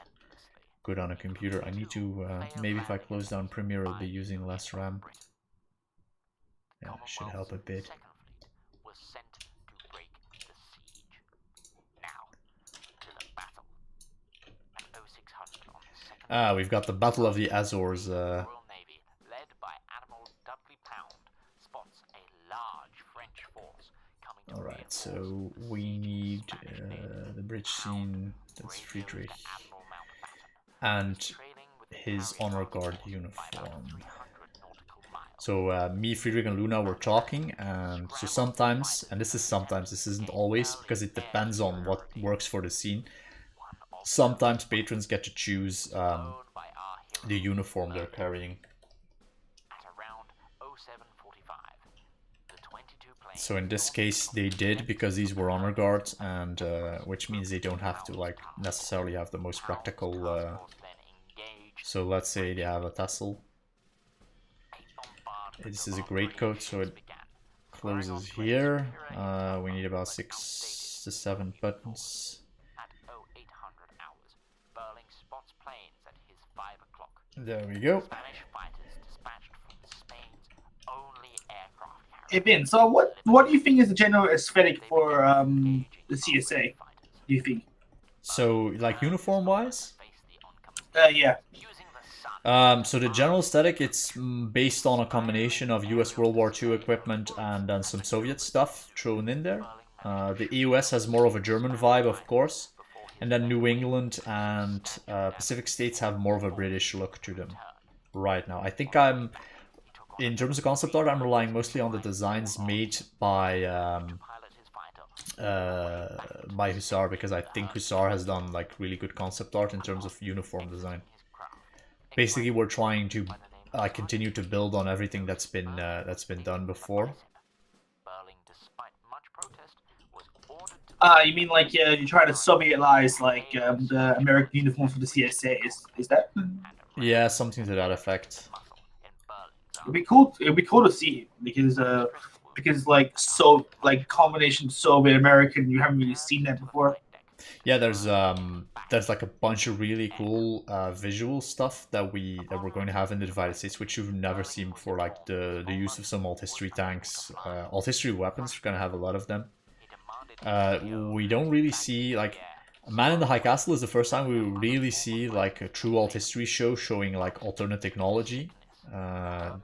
good on a computer. I need to, maybe if I close down Premiere, I'll be using less RAM. Yeah, that should help a bit. We've got the Battle of the Azores. Alright, so we need the bridge scene, that's Friedrich, and his honor guard uniform. So me, Friedrich, and Luna were talking, and so sometimes, and this is sometimes, this isn't always, because it depends on what works for the scene. Sometimes patrons get to choose the uniform they're carrying. So in this case they did, because these were honor guards, and which means they don't have to like necessarily have the most practical. So let's say they have a tassel. This is a greatcoat, so it closes here. We need about 6 to 7 buttons. There we go. Hey Ben, so what do you think is the general aesthetic for the CSA? Do you think? So like uniform wise? Yeah. So the general aesthetic, it's based on a combination of US World War II equipment and then some Soviet stuff thrown in there. The EUS has more of a German vibe, of course, and then New England and Pacific States have more of a British look to them right now. I think in terms of concept art, I'm relying mostly on the designs made by Hussar, because I think Hussar has done like really good concept art in terms of uniform design. Basically, we're trying to continue to build on everything that's been done before. You mean like you try to Sovietize like the American uniforms for the CSA? Is that? Yeah, something to that effect. It'd be cool. It'd be cool to see, because like combination Soviet American, you haven't really seen that before. Yeah, there's like a bunch of really cool visual stuff that we're going to have in the divided states, which you've never seen before, like the use of some alt history tanks, alt history weapons. We're gonna have a lot of them. We don't really see like Man in the High Castle is the first time we really see like a true alt history show showing like alternate technology.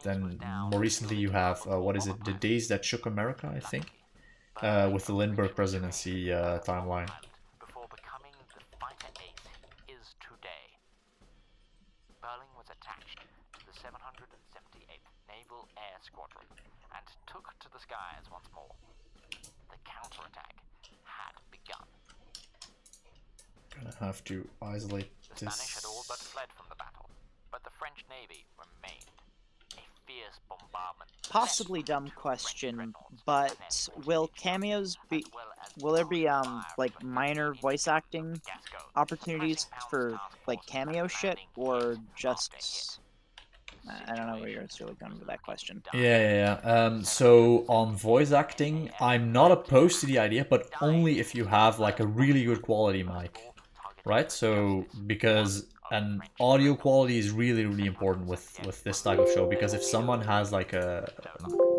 Then more recently you have what is it, The Days That Shook America, I think, with the Lindbergh presidency timeline. Berling was attached to the 778th Naval Air Squadron and took to the skies once more. The counterattack had begun. Gonna have to isolate The Spanish had all but this. fled from the battle, but the French Navy remained. possibly dumb question, but will cameos be? Will there be like minor voice acting opportunities for like cameo shit, or just? I don't know where you're really going with that question. Yeah. So on voice acting, I'm not opposed to the idea, but only if you have like a really good quality mic, right? So because an audio quality is really important with this type of show, because if someone has like a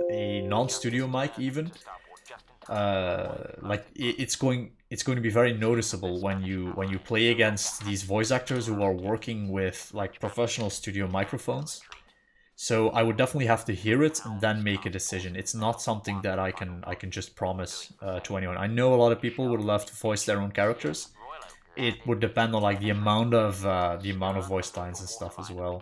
non-studio mic even, like it's going to be very noticeable when you play against these voice actors who are working with like professional studio microphones. So I would definitely have to hear it and then make a decision. It's not something that I can just promise to anyone. I know a lot of people would love to voice their own characters. It would depend on like the amount of voice lines and stuff as well.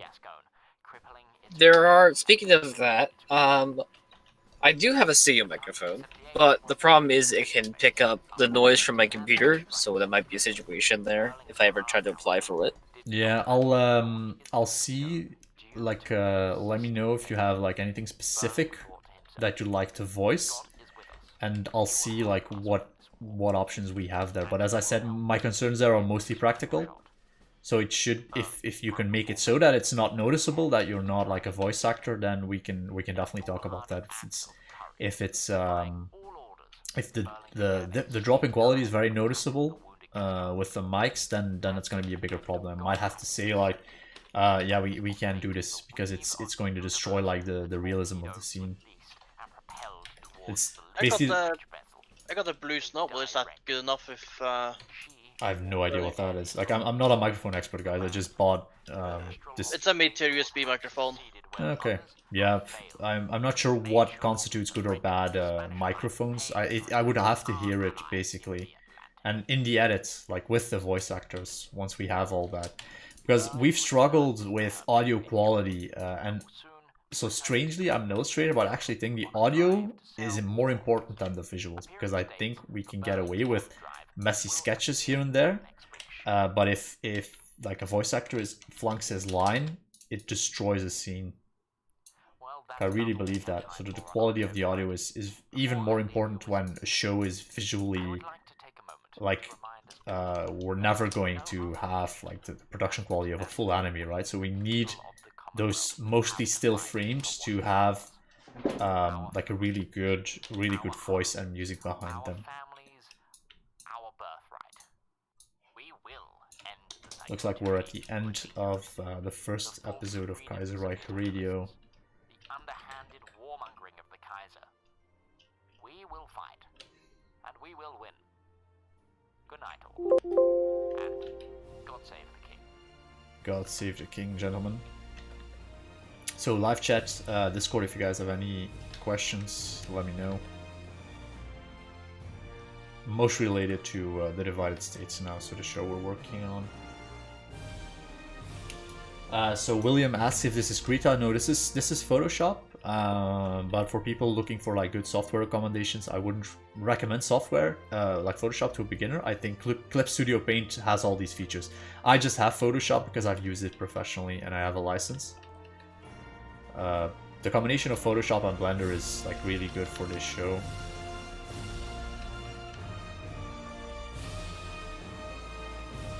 There are, speaking of that, I do have a studio microphone, but the problem is it can pick up the noise from my computer, so that might be a situation there if I ever try to apply for it. Yeah, I'll see. Like, let me know if you have like anything specific that you'd like to voice, and I'll see like what options we have there. But as I said, my concerns there are mostly practical. So it should, if you can make it so that it's not noticeable that you're not like a voice actor, then we can definitely talk about that. If the drop in quality is very noticeable with the mics, then it's going to be a bigger problem. I might have to say like, yeah, we can't do this because it's going to destroy like the realism of the scene. It's basically. I got a blue snob. Is that good enough if? I have no idea what that is. Like, I'm not a microphone expert, guys. I just bought this. It's a mid-tier USB microphone. Okay. Yeah, I'm not sure what constitutes good or bad microphones. I would have to hear it basically, and in the edit, like with the voice actors, once we have all that, because we've struggled with audio quality, and so strangely, I'm an illustrator, but I actually think the audio is more important than the visuals, because I think we can get away with messy sketches here and there, but if like a voice actor flunks his line, it destroys a scene. I really believe that. So the quality of the audio is even more important when a show is visually like we're never going to have like the production quality of a full anime, right? So we need those mostly still frames to have like a really good voice and music behind them. Looks like we're at the end of the first episode of Kaiserreich Radio. The underhanded warmongering of the Kaiser. We will fight, and we will win. Good night, all. And God save the king. God save the king, gentlemen. So live chat, Discord, if you guys have any questions, let me know. Most related to the Divided States now, so the show we're working on. So William asks if this is Krita. No, this is Photoshop. But for people looking for like good software recommendations, I wouldn't recommend software like Photoshop to a beginner. I think Clip Studio Paint has all these features. I just have Photoshop because I've used it professionally and I have a license. The combination of Photoshop and Blender is like really good for this show.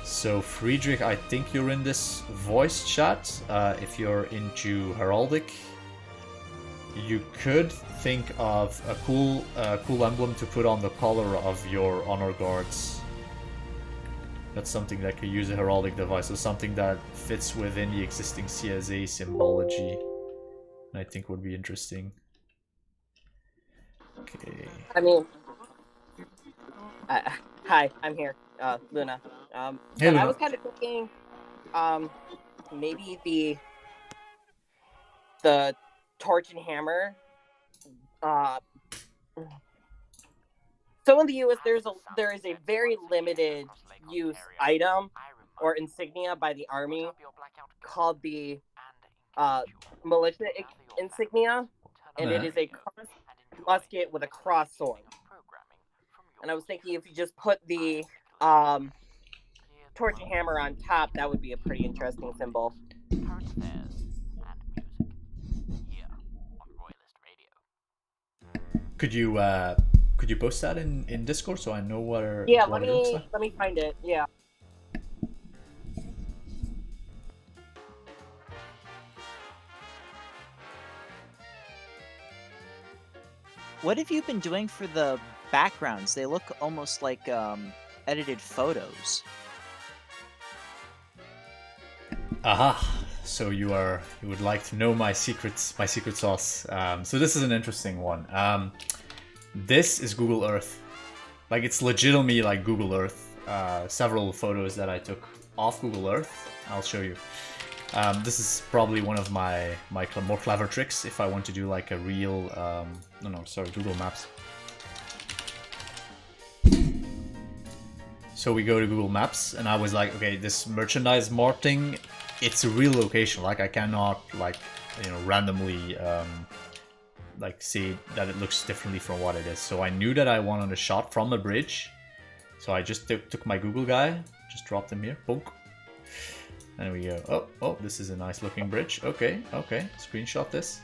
So Friedrich, I think you're in this voice chat. If you're into heraldic, you could think of a cool emblem to put on the collar of your honor guards. That's something that could use a heraldic device, or something that fits within the existing CSA symbology. And I think would be interesting. Okay. I mean, hi, I'm here, Luna. Hey, Luna. I was kind of thinking, maybe the torch and hammer. So in the US, there is a very limited use item or insignia by the army called the militia insignia, and it is a musket with a cross sword. And I was thinking if you just put the torch and hammer on top, that would be a pretty interesting symbol. Current affairs and music here on Royalist Radio. Could you post that in Discord so I know what it looks like? Let me find it. Yeah. What have you been doing for the backgrounds? They look almost like edited photos. Aha! So you would like to know my secret sauce. So this is an interesting one. This is Google Earth. Like, it's legitimately like Google Earth. Several photos that I took off Google Earth. I'll show you. This is probably one of my more clever tricks if I want to do like a real Google Maps. So we go to Google Maps and I was like, okay, this merchandise marketing, it's a real location. Like, I cannot randomly say that it looks differently from what it is. So I knew that I wanted a shot from a bridge. So I just took my Google guy, just dropped him here, bonk. There we go. Oh, this is a nice looking bridge. Okay. Screenshot this.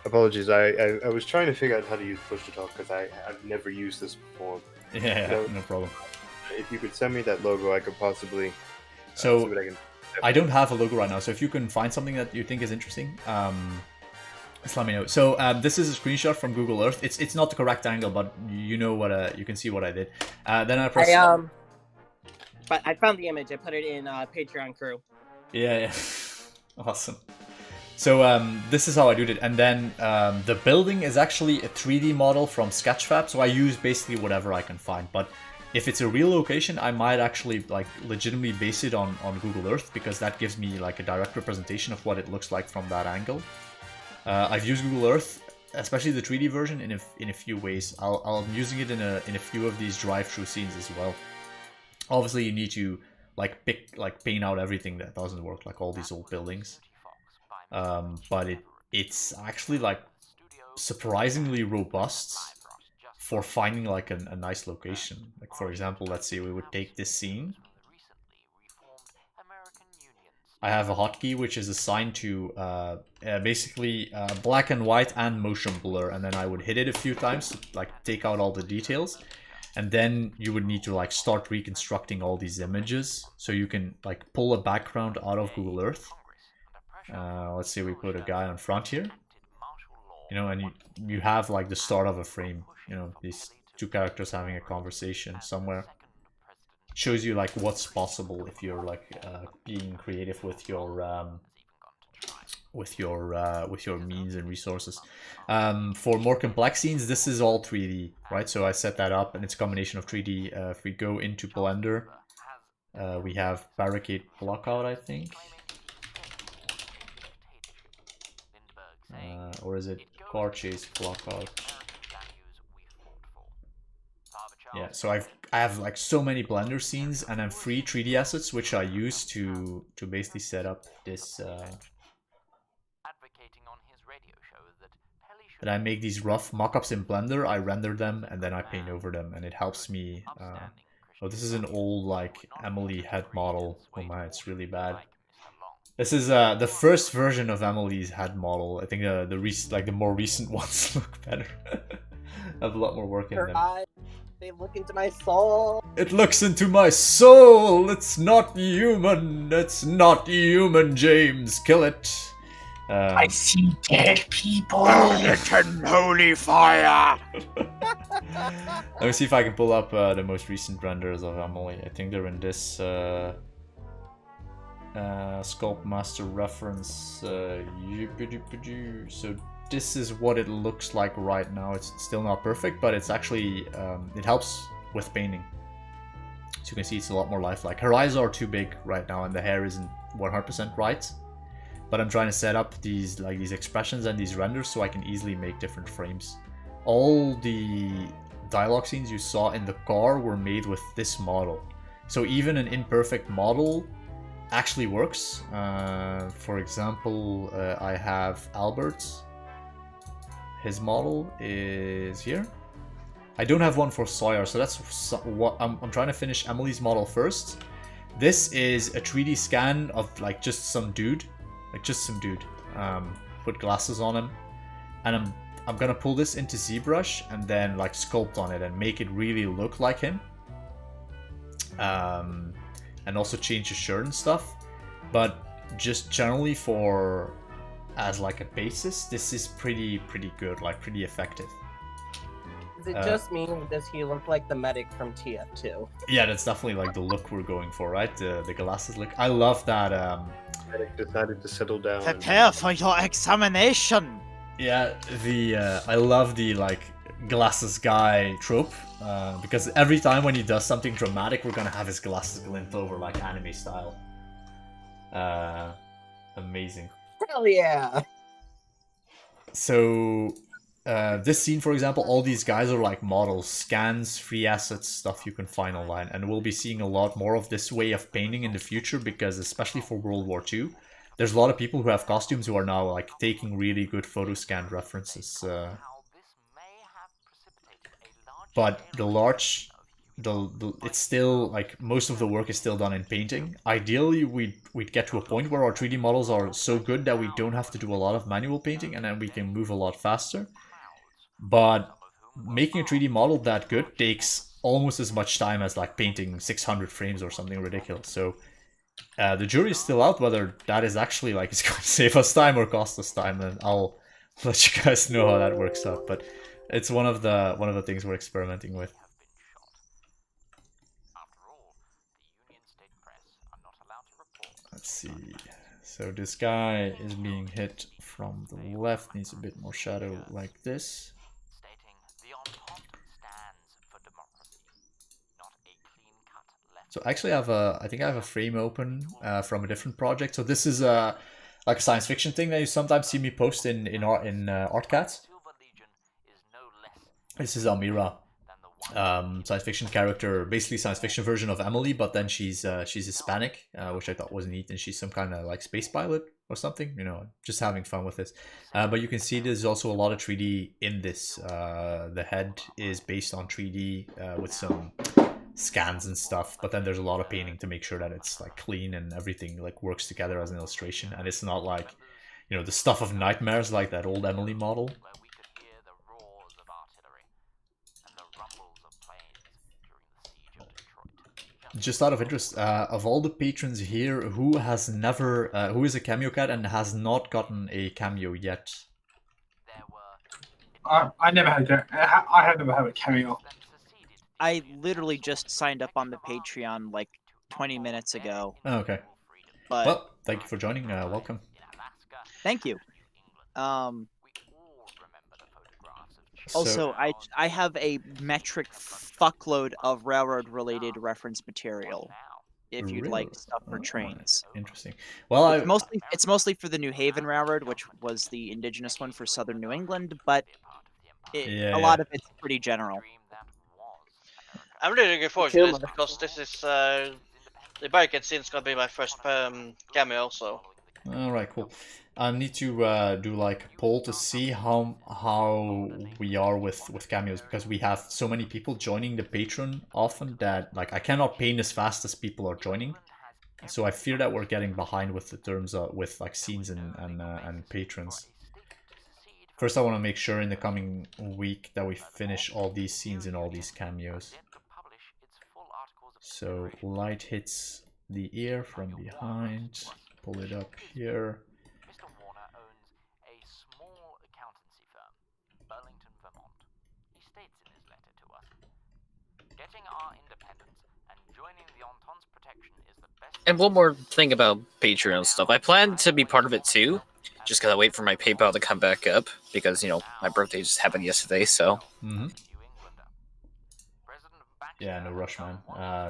Apologies, I was trying to figure out how to use push to talk because I've never used this before. Yeah, no problem. If you could send me that logo, I could possibly. So see what I can. I don't have a logo right now, so if you can find something that you think is interesting, just let me know. So this is a screenshot from Google Earth. It's not the correct angle, but you know what you can see what I did. Then I press. But I found the image. I put it in Patreon crew. Yeah. Awesome. So this is how I do it, and then the building is actually a 3D model from Sketchfab. So I use basically whatever I can find, but if it's a real location, I might actually like legitimately base it on Google Earth, because that gives me like a direct representation of what it looks like from that angle. I've used Google Earth, especially the 3D version, in a few ways. I'm using it in a few of these drive-through scenes as well. Obviously, you need to paint out everything that doesn't work, like all these old buildings. But it's actually like surprisingly robust for finding like a nice location. Like, for example, let's say we would take this scene. I have a hotkey which is assigned to basically black and white and motion blur, and then I would hit it a few times to like take out all the details. And then you would need to like start reconstructing all these images, so you can like pull a background out of Google Earth. Let's say we put a guy on front here, and you have like the start of a frame. These two characters having a conversation somewhere. Shows you like what's possible if you're like being creative with your means and resources. For more complex scenes, this is all 3D, right? So I set that up, and it's a combination of 3D. If we go into Blender, we have barricade blockout, I think, or is it car chase blockout? Yeah, so I have like so many Blender scenes, and then free 3D assets which I use to basically set up this. And I make these rough mock-ups in Blender, I render them, and then I paint over them, and it helps me. Oh, this is an old like Emily head model. Oh my, it's really bad. This is the first version of Emily's head model. I think the more recent ones look better. I have a lot more work in them. They look into my soul. It looks into my soul. It's not human. It's not human, James. Kill it. I see dead people. Written holy fire. Let me see if I can pull up the most recent renders of Emily. I think they're in this Sculpt Master reference. So this is what it looks like right now. It's still not perfect, but it's actually it helps with painting. So you can see it's a lot more lifelike. Her eyes are too big right now, and the hair isn't 100% right. But I'm trying to set up these expressions and these renders so I can easily make different frames. All the dialogue scenes you saw in the car were made with this model. So even an imperfect model actually works. For example, I have Albert. His model is here. I don't have one for Sawyer, so that's what I'm trying to finish Emily's model first. This is a 3D scan of like just some dude. Put glasses on him, and I'm gonna pull this into ZBrush and then like sculpt on it and make it really look like him. And also change his shirt and stuff. But just generally for as like a basis, this is pretty good, like pretty effective. Is it just me, or does he look like the medic from TF2? Yeah, that's definitely like the look we're going for, right? The glasses look. I love that. Medic decided to settle down. Prepare for your examination. Yeah, I love the like glasses guy trope because every time when he does something dramatic, we're gonna have his glasses glint over like anime style. Amazing. Hell yeah! So this scene, for example, all these guys are like models, scans, free assets, stuff you can find online, and we'll be seeing a lot more of this way of painting in the future because especially for World War II, there's a lot of people who have costumes who are now like taking really good photo scan references. But it's still like most of the work is still done in painting. Ideally, we'd get to a point where our 3D models are so good that we don't have to do a lot of manual painting, and then we can move a lot faster. But making a 3D model that good takes almost as much time as like painting 600 frames or something ridiculous. So the jury is still out whether that is actually like it's going to save us time or cost us time, and I'll let you guys know how that works out. But it's one of the things we're experimenting with. Let's see. So this guy is being hit from the left, needs a bit more shadow like this. So actually I think I have a frame open from a different project. So this is like a science fiction thing that you sometimes see me post in ArtCat. This is Almira. Science fiction character, basically science fiction version of Emily, but then she's Hispanic, which I thought was neat, and she's some kind of like space pilot or something, you know, just having fun with this. But you can see there's also a lot of 3D in this. The head is based on 3D with some scans and stuff, but then there's a lot of painting to make sure that it's like clean and everything like works together as an illustration, and it's not like, you know, the stuff of nightmares like that old Emily model. Just out of interest, of all the patrons here, who has never, who is a cameo cat and has not gotten a cameo yet? I never had I have never had a cameo. I literally just signed up on the Patreon like 20 minutes ago. Oh, okay. But well, thank you for joining. Welcome. Thank you. Also, I have a metric fuckload of railroad-related reference material. If you'd like stuff for trains. Interesting. Well, it's mostly for the New Haven Railroad, which was the indigenous one for southern New England, but a lot of it's pretty general. I'm really looking forward to this because this is the barricade scene is gonna be my first cameo also. All right, cool. I need to do like a poll to see how we are with cameos, because we have so many people joining the Patreon often that like I cannot paint as fast as people are joining. So I fear that we're getting behind with the terms with like scenes and patrons. First, I want to make sure in the coming week that we finish all these scenes and all these cameos. So light hits the ear from behind. Pull it up here. Mr. Warner owns a small accountancy firm, Burlington, Vermont. He states in his letter to us, getting our independence and joining the Entente's protection is the best... And one more thing about Patreon stuff. I plan to be part of it too. Just gotta wait for my PayPal to come back up because, you know, my birthday just happened yesterday, so... Yeah, no rush, man.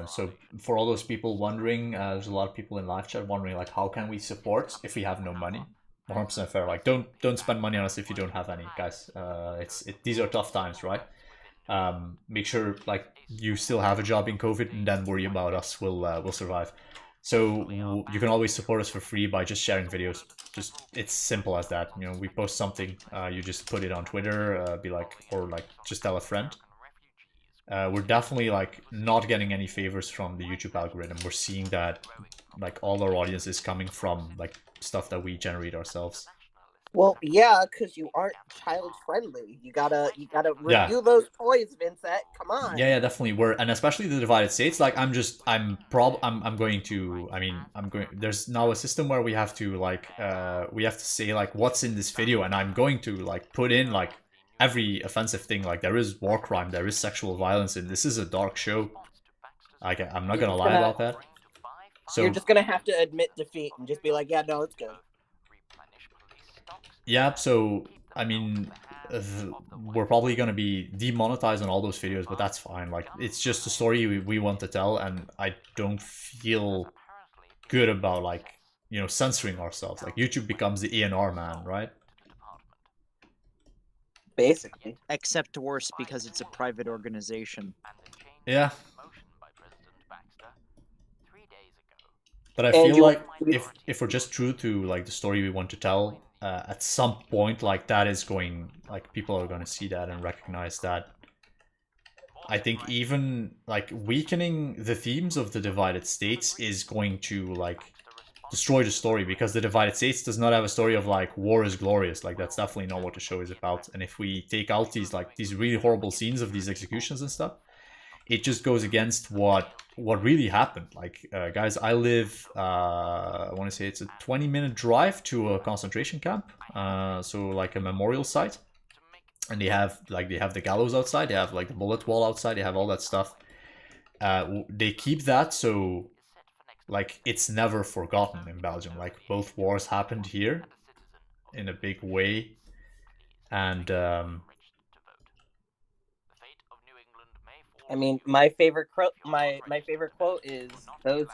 So for all those people wondering, there's a lot of people in live chat wondering, like, how can we support if we have no money? 100% fair. Like, don't spend money on us if you don't have any, guys. These are tough times, right? Make sure like you still have a job in COVID, and then worry about us. We'll survive. So you can always support us for free by just sharing videos. It's simple as that. You know, we post something, you just put it on Twitter, just tell a friend. We're definitely like not getting any favors from the YouTube algorithm. We're seeing that like all our audience is coming from like stuff that we generate ourselves. Well, yeah, because you aren't child friendly. You gotta review those toys, Vincent. Come on. Yeah, definitely. And especially the divided states. Like, I'm going to. I mean, I'm going. There's now a system where we have to say like what's in this video, and I'm going to like put in like every offensive thing. Like, there is war crime, there is sexual violence, and this is a dark show. Like, I'm not gonna lie about that. So you're just gonna have to admit defeat and just be like, yeah, no, it's good. Yeah, so I mean, we're probably gonna be demonetized on all those videos, but that's fine. Like, it's just a story we want to tell, and I don't feel good about like, you know, censoring ourselves. Like, YouTube becomes the ENR man, right? Basically. Except worse because it's a private organization. Yeah. But I feel like if we're just true to like the story we want to tell, at some point, like, that is going, like, people are going to see that and recognize that. I think even like weakening the themes of the divided states is going to like destroy the story, because the divided states does not have a story of like war is glorious. Like, that's definitely not what the show is about. And if we take out these really horrible scenes of these executions and stuff, it just goes against what really happened. Like, guys, I live, I want to say it's a 20-minute drive to a concentration camp, so like a memorial site, and they have the gallows outside, they have like the bullet wall outside, they have all that stuff. They keep that, so like it's never forgotten in Belgium. Like, both wars happened here in a big way, and I mean, my favorite quote is those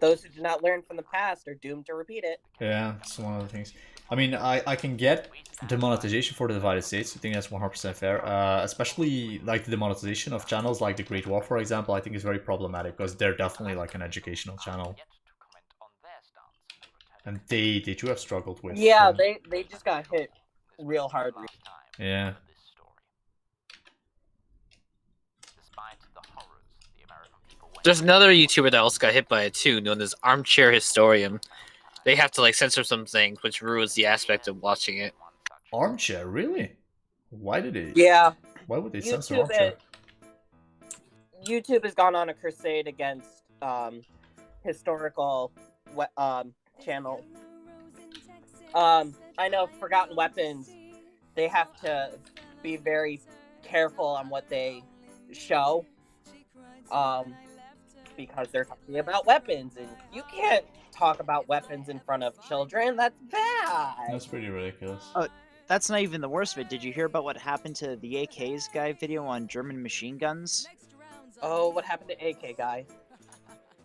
who do not learn from the past are doomed to repeat it. Yeah, it's one of the things. I mean, I can get demonetization for the divided states. I think that's 100% fair. Especially like the demonetization of channels like the Great War, for example. I think is very problematic, because they're definitely like an educational channel, and they too have struggled with. Yeah, they just got hit real hard. Yeah. There's another YouTuber that also got hit by it too, known as Armchair Historian. They have to like censor some things, which ruins the aspect of watching it. Armchair, really? Why did it? Yeah. Why would they censor Armchair? YouTube has gone on a crusade against historical channel. I know Forgotten Weapons. They have to be very careful on what they show. Because they're talking about weapons, and you can't talk about weapons in front of children. That's bad. That's pretty ridiculous. That's not even the worst of it. Did you hear about what happened to the AK's guy video on German machine guns? Oh, what happened to AK guy?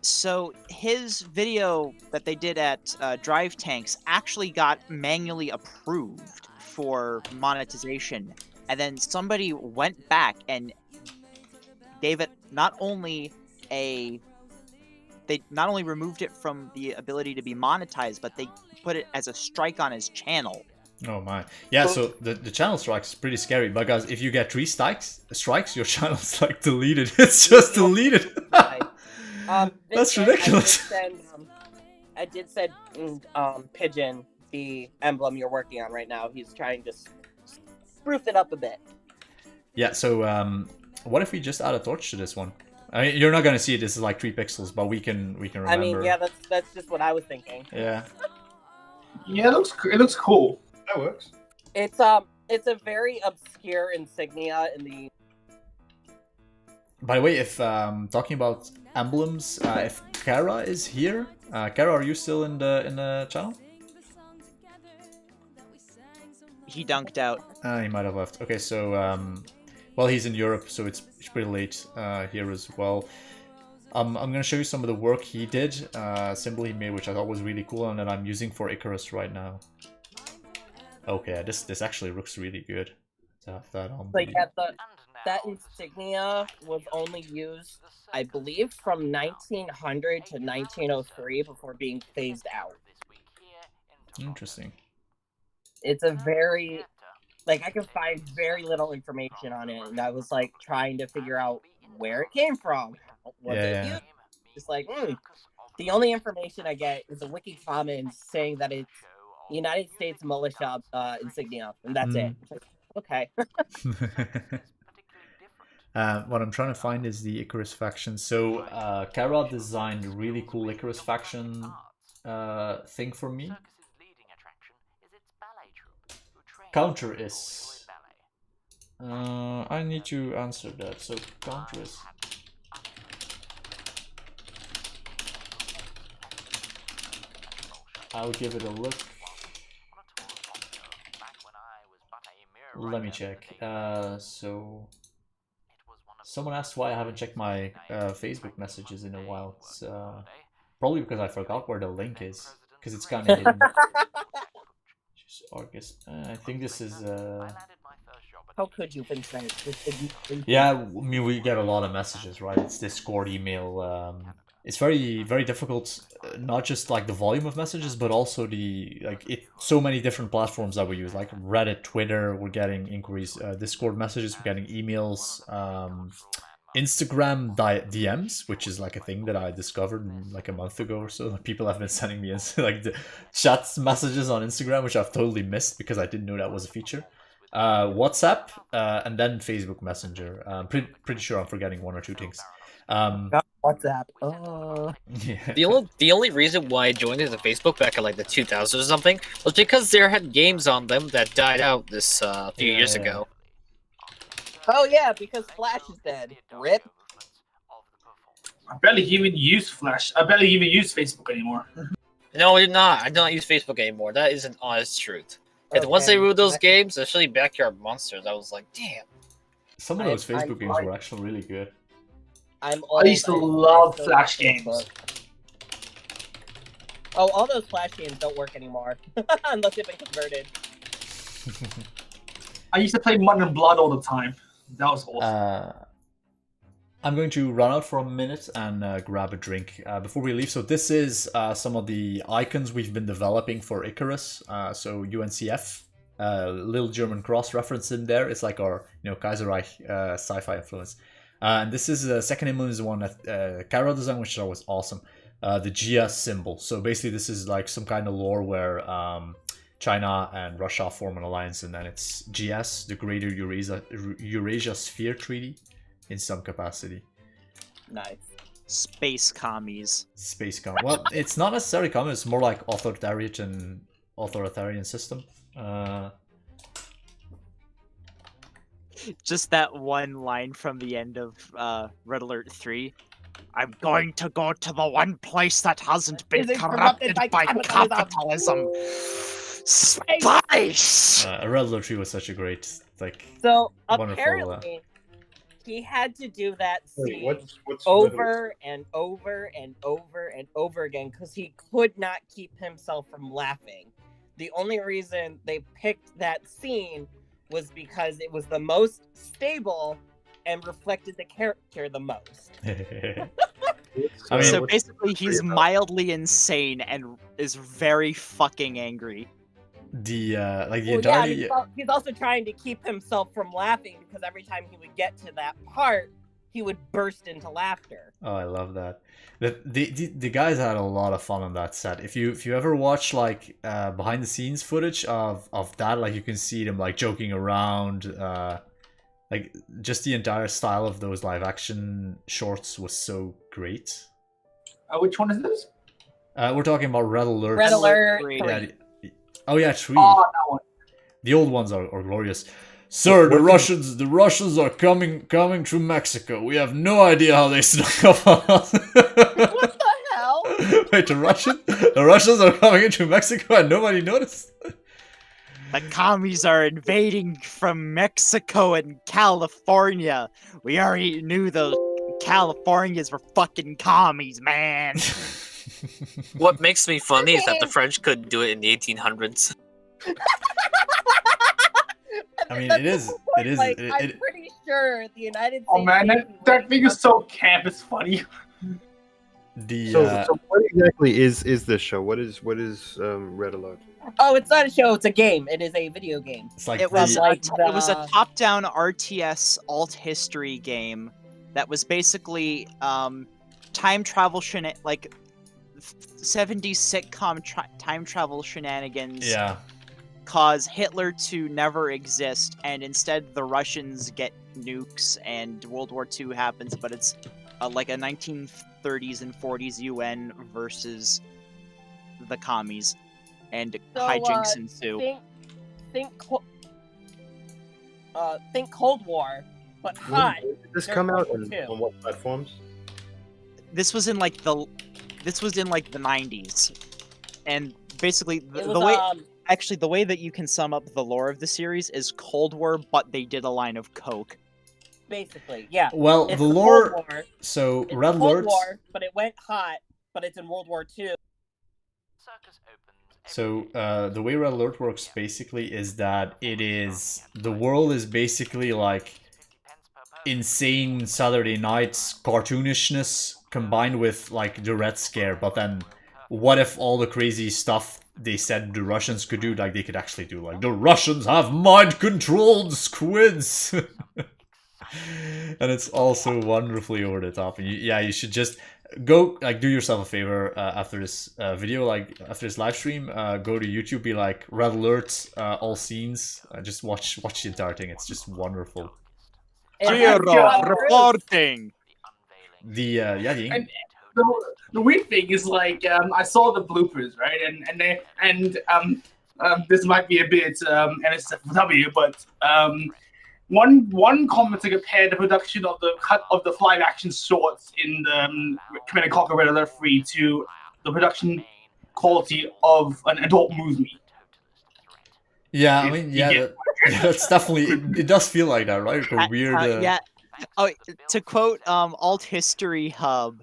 So his video that they did at Drive Tanks actually got manually approved for monetization, and then somebody went back and gave it not only removed it from the ability to be monetized, but they put it as a strike on his channel. Oh my. Yeah, so the channel strikes is pretty scary, but guys, if you get 3 strikes, your channel's like deleted. It's just deleted. That's ridiculous. I did send Pigeon the emblem you're working on right now. He's trying to spruce it up a bit. Yeah, so what if we just add a torch to this one? I mean, you're not gonna see it. This is like 3 pixels, but we can remember. I mean, yeah, that's just what I was thinking. Yeah. Yeah, it looks cool. That works. It's a very obscure insignia in the. By the way, if talking about emblems, if Kara is here, Kara, are you still in the channel? He dunked out. He might have left. Okay, so well, he's in Europe, so it's pretty late here as well. I'm gonna show you some of the work he did, symbol he made, which I thought was really cool, and that I'm using for Icarus right now. Okay, this actually looks really good to have that on. Like that insignia was only used, I believe, from 1900 to 1903 before being phased out. Interesting. It's a very, like, I could find very little information on it, and I was like trying to figure out where it came from. Was it used? Just like, the only information I get is a wiki comment saying that it's United States militia insignia, and that's it. Okay. What I'm trying to find is the Icarus faction. So Kara designed a really cool Icarus faction thing for me. Counter is... I need to answer that. So counter is... I'll give it a look. Let me check. So someone asked why I haven't checked my Facebook messages in a while. It's probably because I forgot where the link is, because it's kind of hidden. August. I think this is. How could you, Vincent? Yeah, I mean, we get a lot of messages, right? It's Discord, email. It's very, very difficult. Not just like the volume of messages, but also the so many different platforms that we use, like Reddit, Twitter. We're getting inquiries, Discord messages. We're getting emails, Instagram DMs, which is like a thing that I discovered like a month ago or so. People have been sending me like the chat messages on Instagram, which I've totally missed because I didn't know that was a feature. WhatsApp, and then Facebook Messenger. Pretty sure I'm forgetting one or two things. WhatsApp. Yeah. The only reason why I joined the Facebook back in like the 2000s or something was because there had games on them that died out this few years ago. Oh yeah, because Flash is dead. RIP. I barely even use Flash. I barely even use Facebook anymore. No, I did not. I do not use Facebook anymore. That is an honest truth. And once they removed those games, especially Backyard Monsters, I was like, damn. Some of those Facebook games were actually really good. I used to love Flash games. Oh, all those Flash games don't work anymore. Unless they've been converted. I used to play Mud and Blood all the time. That was awesome. I'm going to run out for a minute and grab a drink before we leave. So this is some of the icons we've been developing for Icarus. So UNCF, little German cross reference in there. It's like our Kaiserreich sci-fi influence. And this is the second image, is one that Kara designed, which was awesome. The GS symbol. So basically this is like some kind of lore where China and Russia form an alliance, and then it's GS, the Greater Eurasia Sphere Treaty, in some capacity. Nice. Space commies. Space commies. Well, it's not necessarily communist. It's more like authoritarian system. Just that one line from the end of Red Alert 3. I'm going to go to the one place that hasn't been corrupted by capitalism. Space! Red Alert 3 was such a great, so wonderful... apparently, he had to do that scene what's over and over and over and over again because he could not keep himself from laughing. The only reason they picked that scene was because it was the most stable and reflected the character the most. I mean, so basically, he's mildly insane and is very fucking angry. Entirety... Yeah, he's also trying to keep himself from laughing because every time he would get to that part, he would burst into laughter. Oh, I love that. The guys had a lot of fun on that set. If you ever watch behind the scenes footage of that, you can see them joking around. Just the entire style of those live action shorts was so great. Which one is this? We're talking about Red Alert. Red Alert. Yeah, oh yeah, 3. Oh, that one. The old ones are glorious. Sir, the Russians are coming through Mexico. We have no idea how they snuck up on us. What the hell? Wait, the Russians are coming into Mexico and nobody noticed? The commies are invading from Mexico and California. We already knew those Californians were fucking commies, man. What makes me funny is that the French couldn't do it in the 1800s. I mean, it is. I'm pretty sure the United States... Oh man, that thing is so camp. It's funny. So what exactly is this show? What is Red Alert? Oh, it's not a show. It's a game. It is a video game. It's like it was a top-down RTS alt history game that was basically time travel 70s sitcom time travel shenanigans Yeah. cause Hitler to never exist, and instead the Russians get nukes and World War II happens, but it's like a 1930s and 40s UN versus the commies, and hijinks ensue. Think Cold War, but hot. Did this There's come out World War II. on what platforms? This was in like the 90s, and basically It the was, way actually the way that you can sum up the lore of the series is Cold War, but they did a line of coke. basically, yeah. Well, It's the the lore. Cold War. So It's Red the Cold Alert. War, but it went hot, but it's in World War II. So the way Red Alert works basically is that the world is basically like insane Saturday nights cartoonishness combined with like the Red Scare, but then what if all the crazy stuff they said the Russians could do, like they could actually do, like the Russians have mind-controlled squids! And it's also wonderfully over the top. And you should just go, like, do yourself a favor after this video, like after this live stream, go to YouTube, be like Red Alert, all scenes, just watch the entire thing. It's just wonderful. Zero reporting. The And the weird thing is, like, I saw the bloopers, right? And this might be a bit NSFW, but one commenter compared the production of the live action shorts in the Command and Conquer Red Alert 3 to the production quality of an adult movie. Yeah, I mean, that's definitely, it does feel like that, right? Like a weird. Yeah. Oh, to quote Alt History Hub,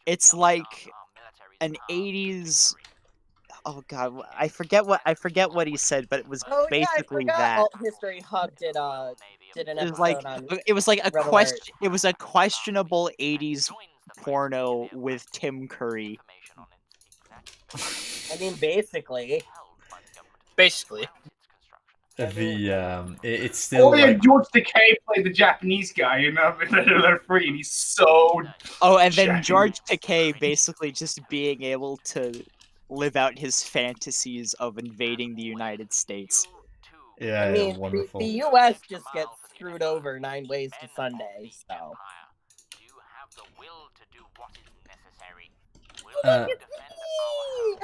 it's like an 80s. Oh god, I forget what he said, but it was basically that. Alt History Hub did an episode on It was like a Red question. Alert. It was a questionable 80s porno with Tim Curry. I mean, basically. It's still. Like... George Takei played the Japanese guy in Red Alert 3, and he's so. Oh, and then Japanese. George Takei basically just being able to live out his fantasies of invading the United States. Yeah, I mean, wonderful. The U.S. just gets screwed over 9 ways to Sunday, so.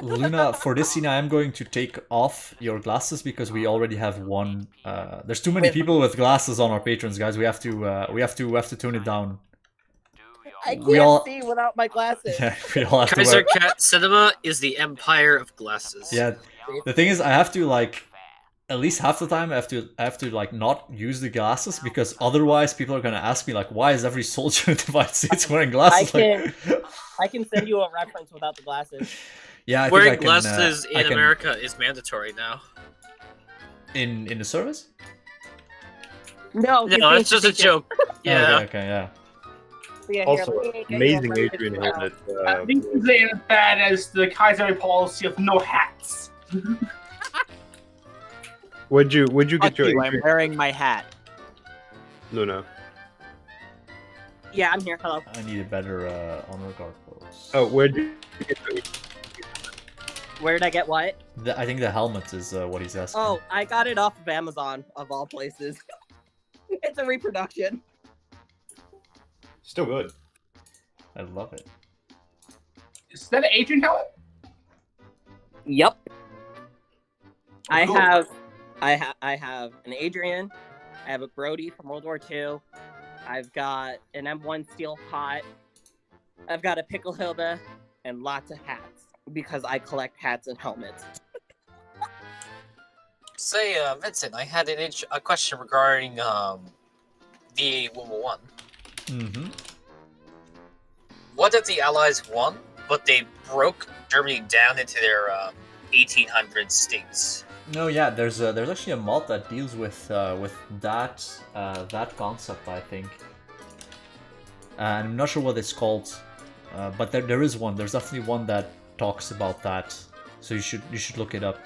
Luna, for this scene, I am going to take off your glasses because we already have one. There's too many people with glasses on our patrons, guys. We have to tone it down. I can't see without my glasses. Yeah, we all have to Kaiser wear... Cat Cinema is the empire of glasses. Yeah, the thing is, I have to like at least half the time I have to like not use the glasses because otherwise people are gonna ask me like, why is every soldier in the United States wearing glasses? I can send you a reference without the glasses. Yeah, wearing glasses in America is mandatory now. In the service? No, it's just a joke. Yeah. Okay, yeah. Yeah, Also, amazing Adrian here that. I think he's saying as bad as the Kaiser policy of no hats. Would you get your? I'm wearing my hat. No. Yeah, I'm here. Hello. I need a better honor guard pose. Oh, where'd you get your? Where did I get what? I think the helmet is what he's asking. Oh, I got it off of Amazon, of all places. It's a reproduction. Still good. I love it. Is that an Adrian helmet? Yep. I Cool. have an Adrian. I have a Brody from World War II. I've got an M1 Steel Pot. I've got a Pickle Hilda and lots of hats because I collect hats and helmets. Say, Vincent, I had a question regarding the World War One. Mm-hmm. What if the Allies won, but they broke Germany down into their 1800 states? No, yeah, there's actually a mod that deals with that concept, I think. And I'm not sure what it's called, but there is one. There's definitely one that talks about that. So you should look it up.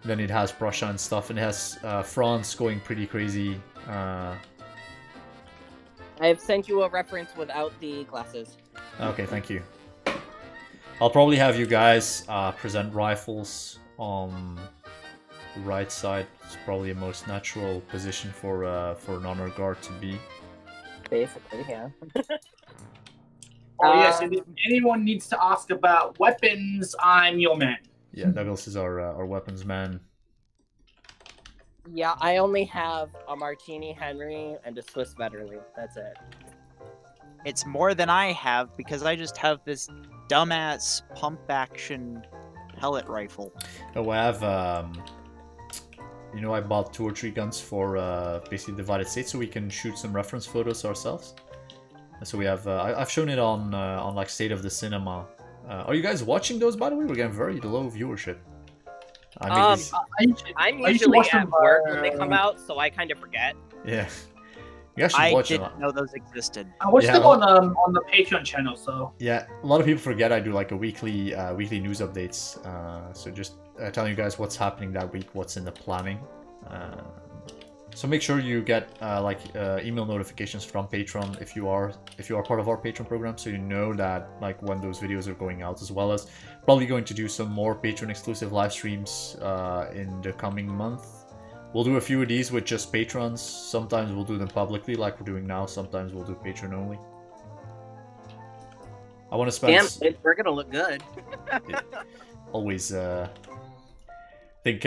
Then it has Prussia and stuff, and it has France going pretty crazy. I have sent you a reference without the glasses. Okay, thank you. I'll probably have you guys present rifles on the right side. It's probably the most natural position for an honor guard to be. Basically, yeah. Oh yes, if anyone needs to ask about weapons, I'm your man. Yeah, Douglas is our weapons man. Yeah, I only have a Martini Henry and a Swiss Vetterli. That's it. It's more than I have because I just have this dumbass pump action pellet rifle. Oh, I have you know, I bought 2 or 3 guns for basically divided states, so we can shoot some reference photos ourselves. So we have I've shown it on like State of the Cinema. Are you guys watching those, by the way? We're getting very low viewership. I'm usually at work when they come out, so I kind of forget. Yeah. You actually watch didn't a lot. know those existed. I watched them on the Patreon channel, so yeah, a lot of people forget I do like a weekly news updates. So just telling you guys what's happening that week, what's in the planning. So make sure you get email notifications from Patreon if you are part of our Patreon program, so you know that like when those videos are going out, as well as probably going to do some more Patreon exclusive live streams in the coming month. We'll do a few of these with just patrons. Sometimes we'll do them publicly like we're doing now. Sometimes we'll do Patreon only. I want to spend... Damn, we're gonna look good. Always think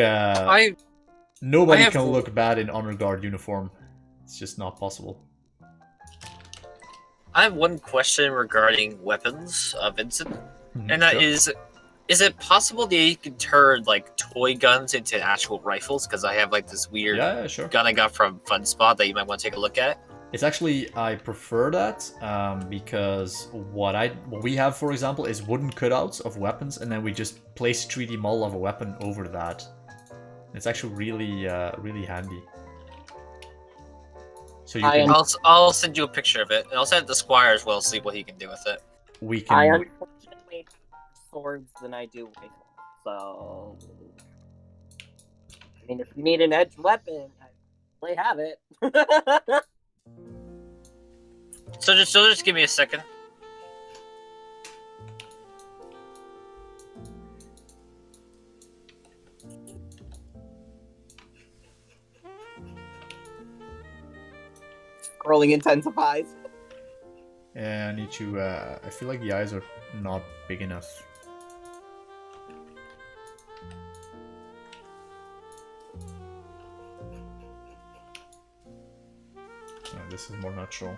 nobody can look bad in honor guard uniform. It's just not possible. I have one question regarding weapons, Vincent, and that is it possible that you can turn like toy guns into actual rifles? Because I have like this weird gun I got from FunSpot that you might want to take a look at. It's actually, I prefer that because what we have, for example, is wooden cutouts of weapons, and then we just place 3D model of a weapon over that. It's actually really, really handy. So you can... I'll send you a picture of it, and I'll send it to Squire as well, see what he can do with it. We can. I unfortunately swords than I do rifles, so I mean, if you need an edged weapon, I really have it. So just give me a second. Scrolling intensifies. Yeah, I need to, I feel like the eyes are not big enough. No, this is more natural.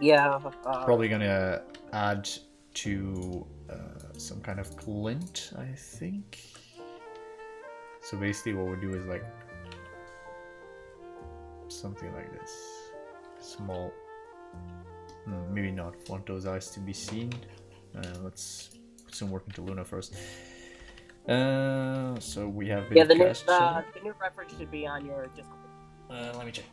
Yeah. Probably gonna add to some kind of glint, I think. So basically what we'll do is like something like this. Small. Maybe not want those eyes to be seen. Let's put some work into Luna first. So we have the new reference should be on your Discord. Let me check.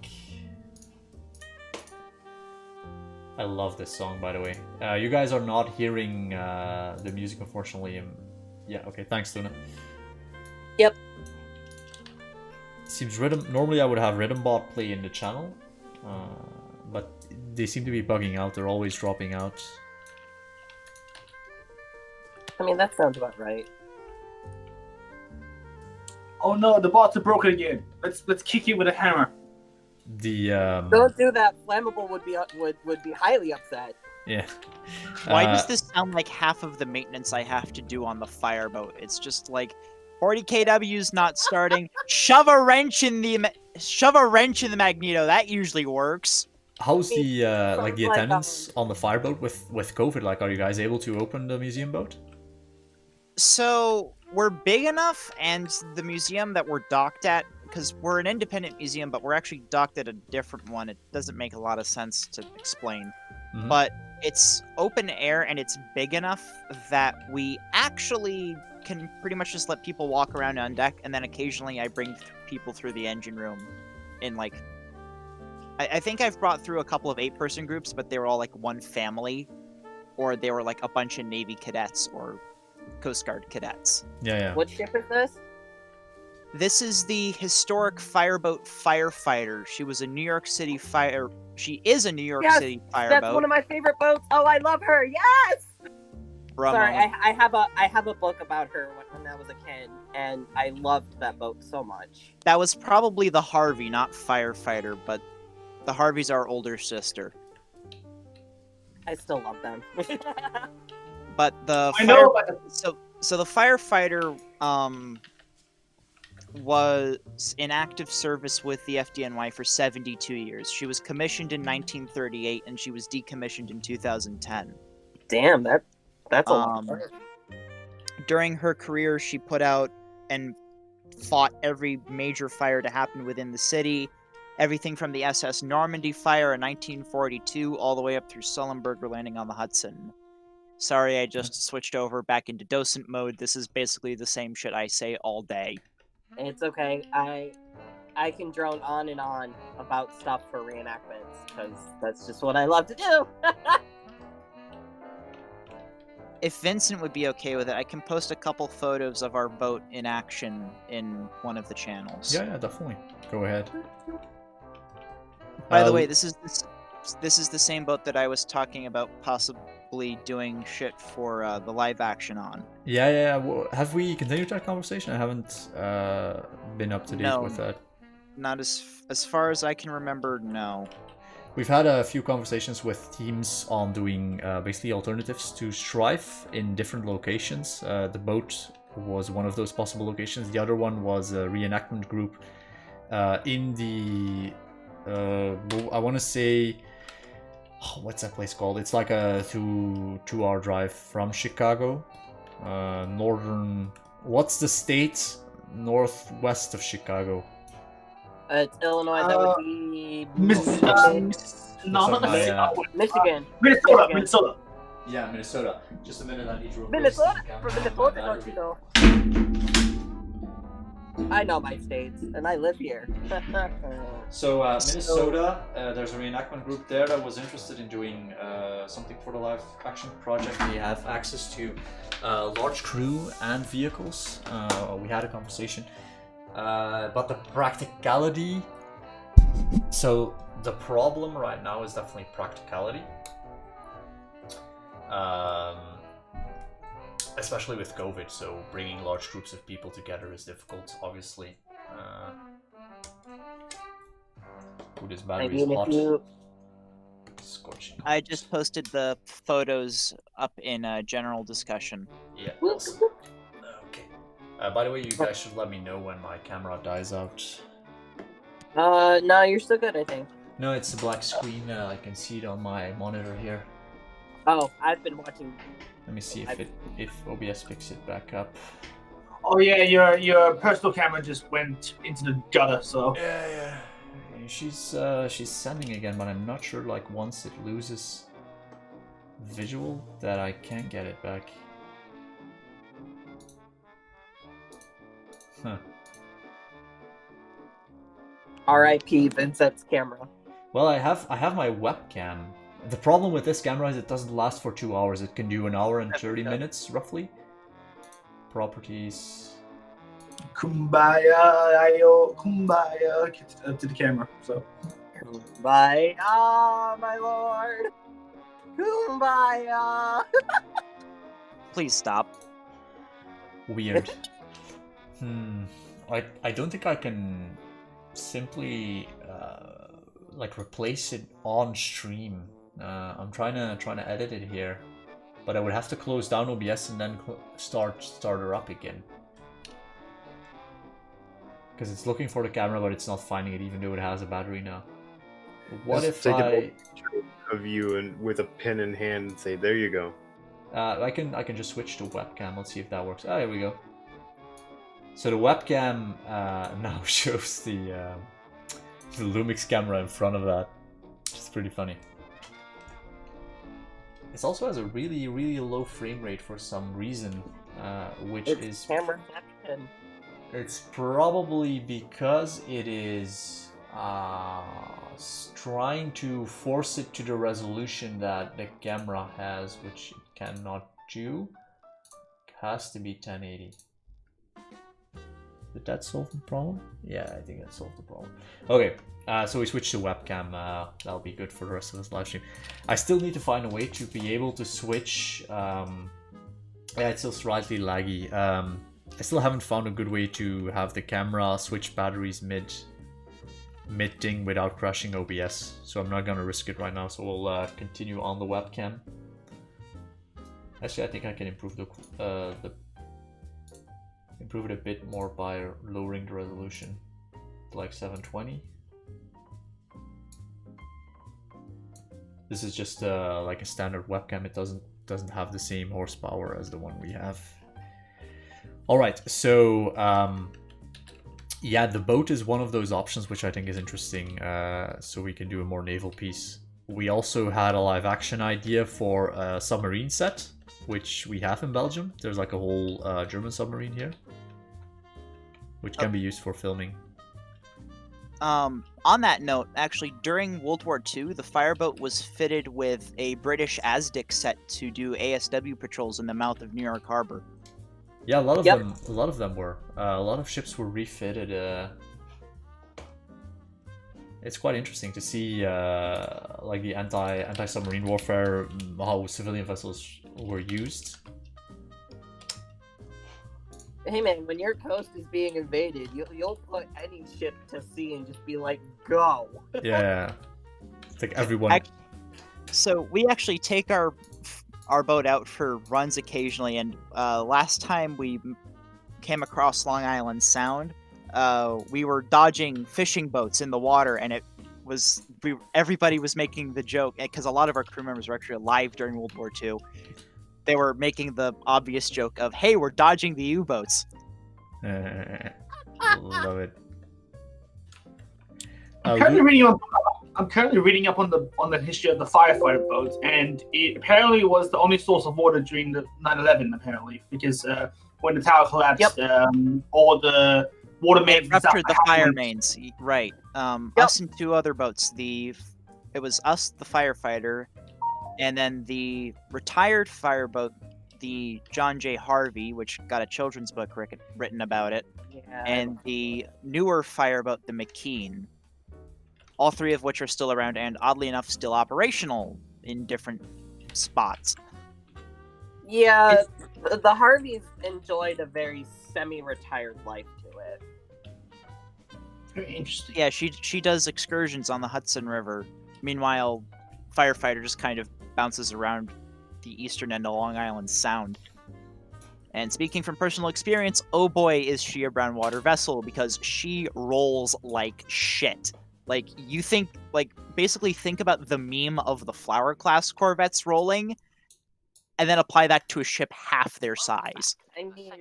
I love this song, by the way. You guys are not hearing the music, unfortunately. Yeah, okay, thanks, Luna. Yep. Seems rhythm. Normally, I would have Rhythmbot play in the channel, but they seem to be bugging out. They're always dropping out. I mean, that sounds about right. Oh no, the bots are broken again. Let's kick it with a hammer. Don't do that. Flammable would be highly upset. Yeah. Why does this sound like half of the maintenance I have to do on the fireboat? It's just like 40 kW's not starting. Shove a wrench in the magneto. That usually works. How's the the attendance on the fireboat with COVID? Like, are you guys able to open the museum boat? So we're big enough, and the museum that we're docked at, because we're an independent museum, but we're actually docked at a different one. It doesn't make a lot of sense to explain. Mm-hmm. But it's open air, and it's big enough that we actually can pretty much just let people walk around on deck, and then occasionally I bring people through the engine room in, like... I think I've brought through a couple of 8-person groups, but they were all, like, one family, or they were, like, a bunch of Navy cadets or Coast Guard cadets. Yeah. What ship is this? This is the historic fireboat firefighter. She was a New York City fire. She is a New York Yes, City fireboat. That's one of my favorite boats. Oh, I love her. Yes. For a Sorry, moment. I have a book about her when I was a kid, and I loved that boat so much. That was probably the Harvey, not firefighter, but the Harvey's our older sister. I still love them. But the I know, so the firefighter was in active service with the FDNY for 72 years. She was commissioned in 1938 and she was decommissioned in 2010. Damn, that's a lot. During her career, she put out and fought every major fire to happen within the city. Everything from the SS Normandy fire in 1942 all the way up through Sullenberger landing on the Hudson. Sorry, I just switched over back into docent mode. This is basically the same shit I say all day. It's okay. I can drone on and on about stuff for reenactments because that's just what I love to do. If Vincent would be okay with it, I can post a couple photos of our boat in action in one of the channels. Yeah, definitely. Go ahead. By the way, this is the same boat that I was talking about possibly doing shit for the live action on. Yeah. Well, have we continued that conversation? I haven't been up to date with that. Not as far as I can remember. No. We've had a few conversations with teams on doing basically alternatives to Strife in different locations. The boat was one of those possible locations. The other one was a reenactment group in the I want to say, what's that place called? It's like a 2-hour drive from Chicago. Northern, what's the state northwest of Chicago? It's Illinois. That would be Michigan. Minnesota. Yeah, Minnesota. Just a minute, I need to replace Minnesota. the From camera. Minnesota, don't you know? I know my states, and I live here. So Minnesota, there's a reenactment group there that was interested in doing something for the live action project. They have access to large crew and vehicles. We had a conversation, but the practicality. So the problem right now is definitely practicality, especially with COVID. So bringing large groups of people together is difficult, obviously. This battery is hot. Scorching. I just posted the photos up in a general discussion. Yeah, awesome. Okay. By the way, you guys should let me know when my camera dies out. No, you're still good, I think. No, it's a black screen. I can see it on my monitor here. Oh, I've been watching. Let me see if OBS picks it back up. Oh yeah, your personal camera just went into the gutter. So yeah. She's sending again, but I'm not sure. Like once it loses visual, that I can't get it back. Huh. R.I.P. Vincent's camera. Well, I have my webcam. The problem with this camera is it doesn't last for 2 hours. It can do 1 hour and 30 minutes roughly. Properties. Kumbaya, ayo, kumbaya. Get to the camera. So. Kumbaya, my lord. Kumbaya. Please stop. Weird. I don't think I can simply like replace it on stream. I'm trying to edit it here, but I would have to close down OBS and then start her up again. Because it's looking for the camera, but it's not finding it, even though it has a battery now. What Just if take I... a picture of you and with a pen in hand and say, "There you go." I can just switch to webcam. Let's see if that works. Oh, here we go. So the webcam now shows the Lumix camera in front of that. It's pretty funny. It also has a really, really low frame rate for some reason, which is... camera action. It's probably because it is trying to force it to the resolution that the camera has, which it cannot do. It has to be 1080. Did that solve the problem? Yeah, I think that solved the problem. Okay, so we switched to webcam. That'll be good for the rest of this live stream. I still need to find a way to be able to switch. Yeah, it's still slightly laggy. I still haven't found a good way to have the camera switch batteries mid-thing without crashing OBS. So I'm not gonna risk it right now. So we'll continue on the webcam. Actually, I think I can improve improve it a bit more by lowering the resolution to like 720. This is just like a standard webcam. It doesn't have the same horsepower as the one we have. All right, so yeah, the boat is one of those options which I think is interesting. So we can do a more naval piece. We also had a live action idea for a submarine set, which we have in Belgium. There's like a whole German submarine here, which can be used for filming. On that note, actually, during World War II, the fireboat was fitted with a British ASDIC set to do ASW patrols in the mouth of New York Harbor. Yeah, a lot of them. A lot of them were. A lot of ships were refitted. It's quite interesting to see, like the anti-submarine warfare, how civilian vessels were used. Hey man, when your coast is being invaded, you'll put any ship to sea and just be like, go. Yeah, it's like everyone. So we actually take our boat out for runs occasionally, and last time we came across Long Island Sound, we were dodging fishing boats in the water, and everybody was making the joke, because a lot of our crew members were actually alive during World War II. They were making the obvious joke of, hey, we're dodging the U-boats. Love it. I'm currently reading up on the history of the firefighter boat, and it apparently was the only source of water during the 9/11. Apparently, because when the tower collapsed, all the water mains ruptured the fire mains. Right. Us and two other boats. It was us, the firefighter, and then the retired fireboat, the John J. Harvey, which got a children's book written about it, and the newer fireboat, the McKean. All three of which are still around and, oddly enough, still operational in different spots. Yeah, the Harveys enjoyed a very semi-retired life to it. Very interesting. Yeah, she does excursions on the Hudson River. Meanwhile, Firefighter just kind of bounces around the eastern end of Long Island Sound. And speaking from personal experience, oh boy, is she a brown water vessel, because she rolls like shit. Like, you think, basically think about the meme of the Flower class corvettes rolling, and then apply that to a ship half their size. I mean,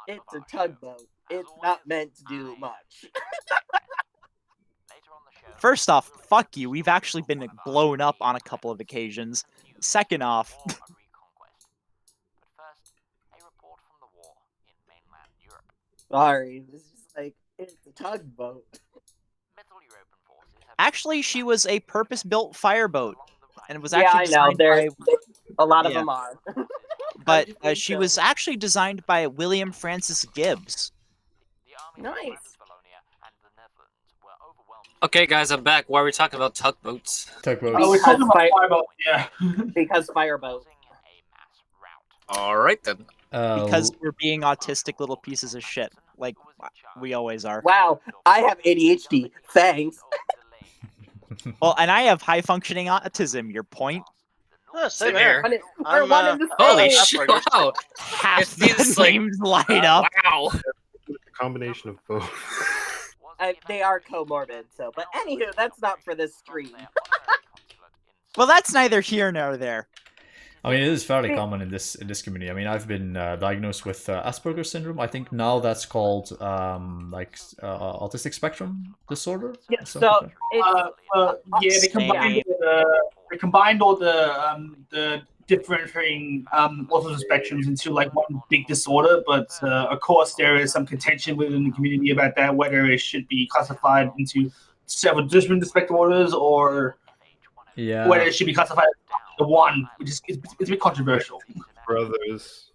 it's a tugboat. It's not meant to do much. First off, fuck you. We've actually been blown up on a couple of occasions. Second off... Sorry, this is like, it's a tugboat. Actually, she was a purpose-built fireboat, and it was actually designed by... a lot of them are. But she was actually designed by William Francis Gibbs. Nice. Okay, guys, I'm back. Why are we talking about tugboats? Tugboats. Oh, we're talking about fireboat, yeah. Because fireboat. All right, then. Because we're being autistic little pieces of shit, like we always are. Wow, I have ADHD. Thanks. Well, and I have high-functioning autism. Your point? Oh, same here. Holy shit! Wow, half the names light up. Wow. A combination of both. They are comorbid, so. But anywho, that's not for this stream. Well, that's neither here nor there. I mean, it is fairly common in this community. I mean, I've been diagnosed with Asperger's syndrome. I think now that's called autistic spectrum disorder. Yeah. So they combined all the different autism spectrums into like one big disorder. But of course, there is some contention within the community about that, whether it should be classified into several different spectrum orders or whether it should be classified the one, which is it's a bit controversial. Brothers.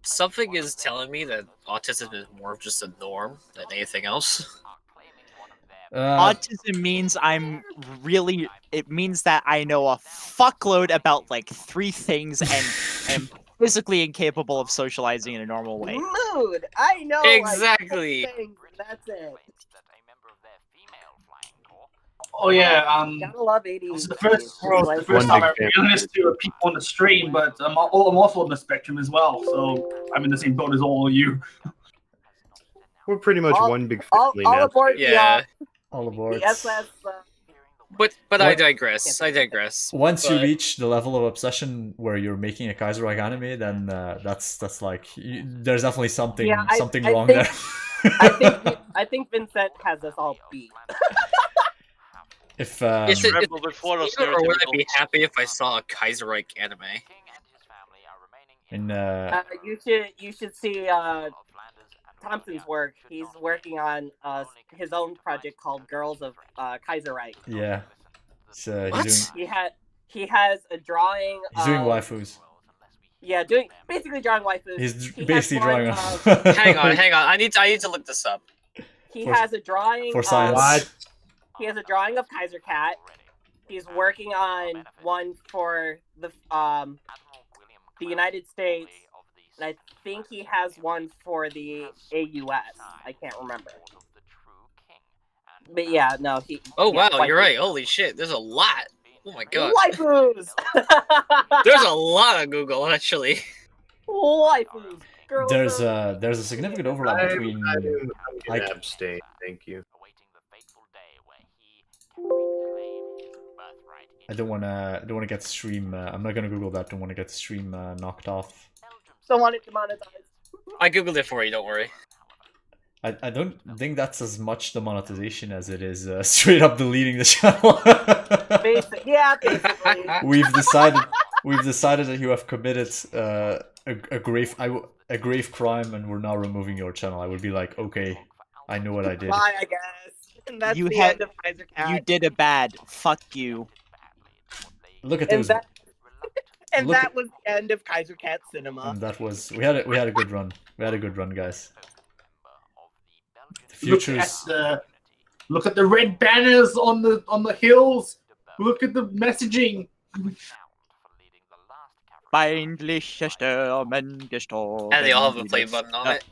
Something is telling me that autism is more of just a norm than anything else. Autism means it means that I know a fuckload about like 3 things and am physically incapable of socializing in a normal way. Mood. I know. Exactly. Like, 10 things, that's it. Oh yeah, Gotta love ADHD. this is the first time I'm revealing this to people on the stream, but I'm also on the spectrum as well, so I'm in the same boat as all of you. We're pretty much one big family all now. aboard Yeah. All aboard. the SS. But I digress. I digress. Once you But- reach the level of obsession where you're making a Kaiserreich anime, then that's like there's definitely something something I wrong think- there. I think Vincent has us all beat. If Is it, Rebel before us, or would I be stereotypical. happy if I saw a Kaiserreich anime? in You should see Thompson's work. He's working on his own project called Girls of Kaiserreich. yeah, so What? He has a drawing. he's doing waifus. Yeah, basically drawing waifus. He's He has basically one drawing. of- Hang on. I need to look this up. He For- has a drawing for science. What? He has a drawing of Kaiser Cat. He's working on one for the United States, and I think he has one for the AUS. I can't remember. But yeah, no, he. Oh yeah, wow, you're right. Holy shit, there's a lot. Oh my god. Waifus. There's a lot of Google actually. Waifus. Girls There's of- a significant overlap between. I'm I- gonna abstain. Thank you. I don't wanna get the stream. I'm not gonna Google that. Don't want to get the stream knocked off. Don't want it demonetized. I googled it for you. Don't worry. I don't think that's as much the monetization as it is straight up deleting the channel. Basically. We've decided that you have committed a grave crime and we're now removing your channel. I would be like, okay, I know what I did. Bye, I guess. And that's You the had- end of Kaiser Cat. You did a bad. Fuck you. Look at And those. And Look that at- was the end of Kaiser Cat Cinema. And that was we had a good run. We had a good run, guys. The Look future's at the red banners on the hills. Look at the messaging. Feindliche Stürmen gestorben. And they all have a play button on it.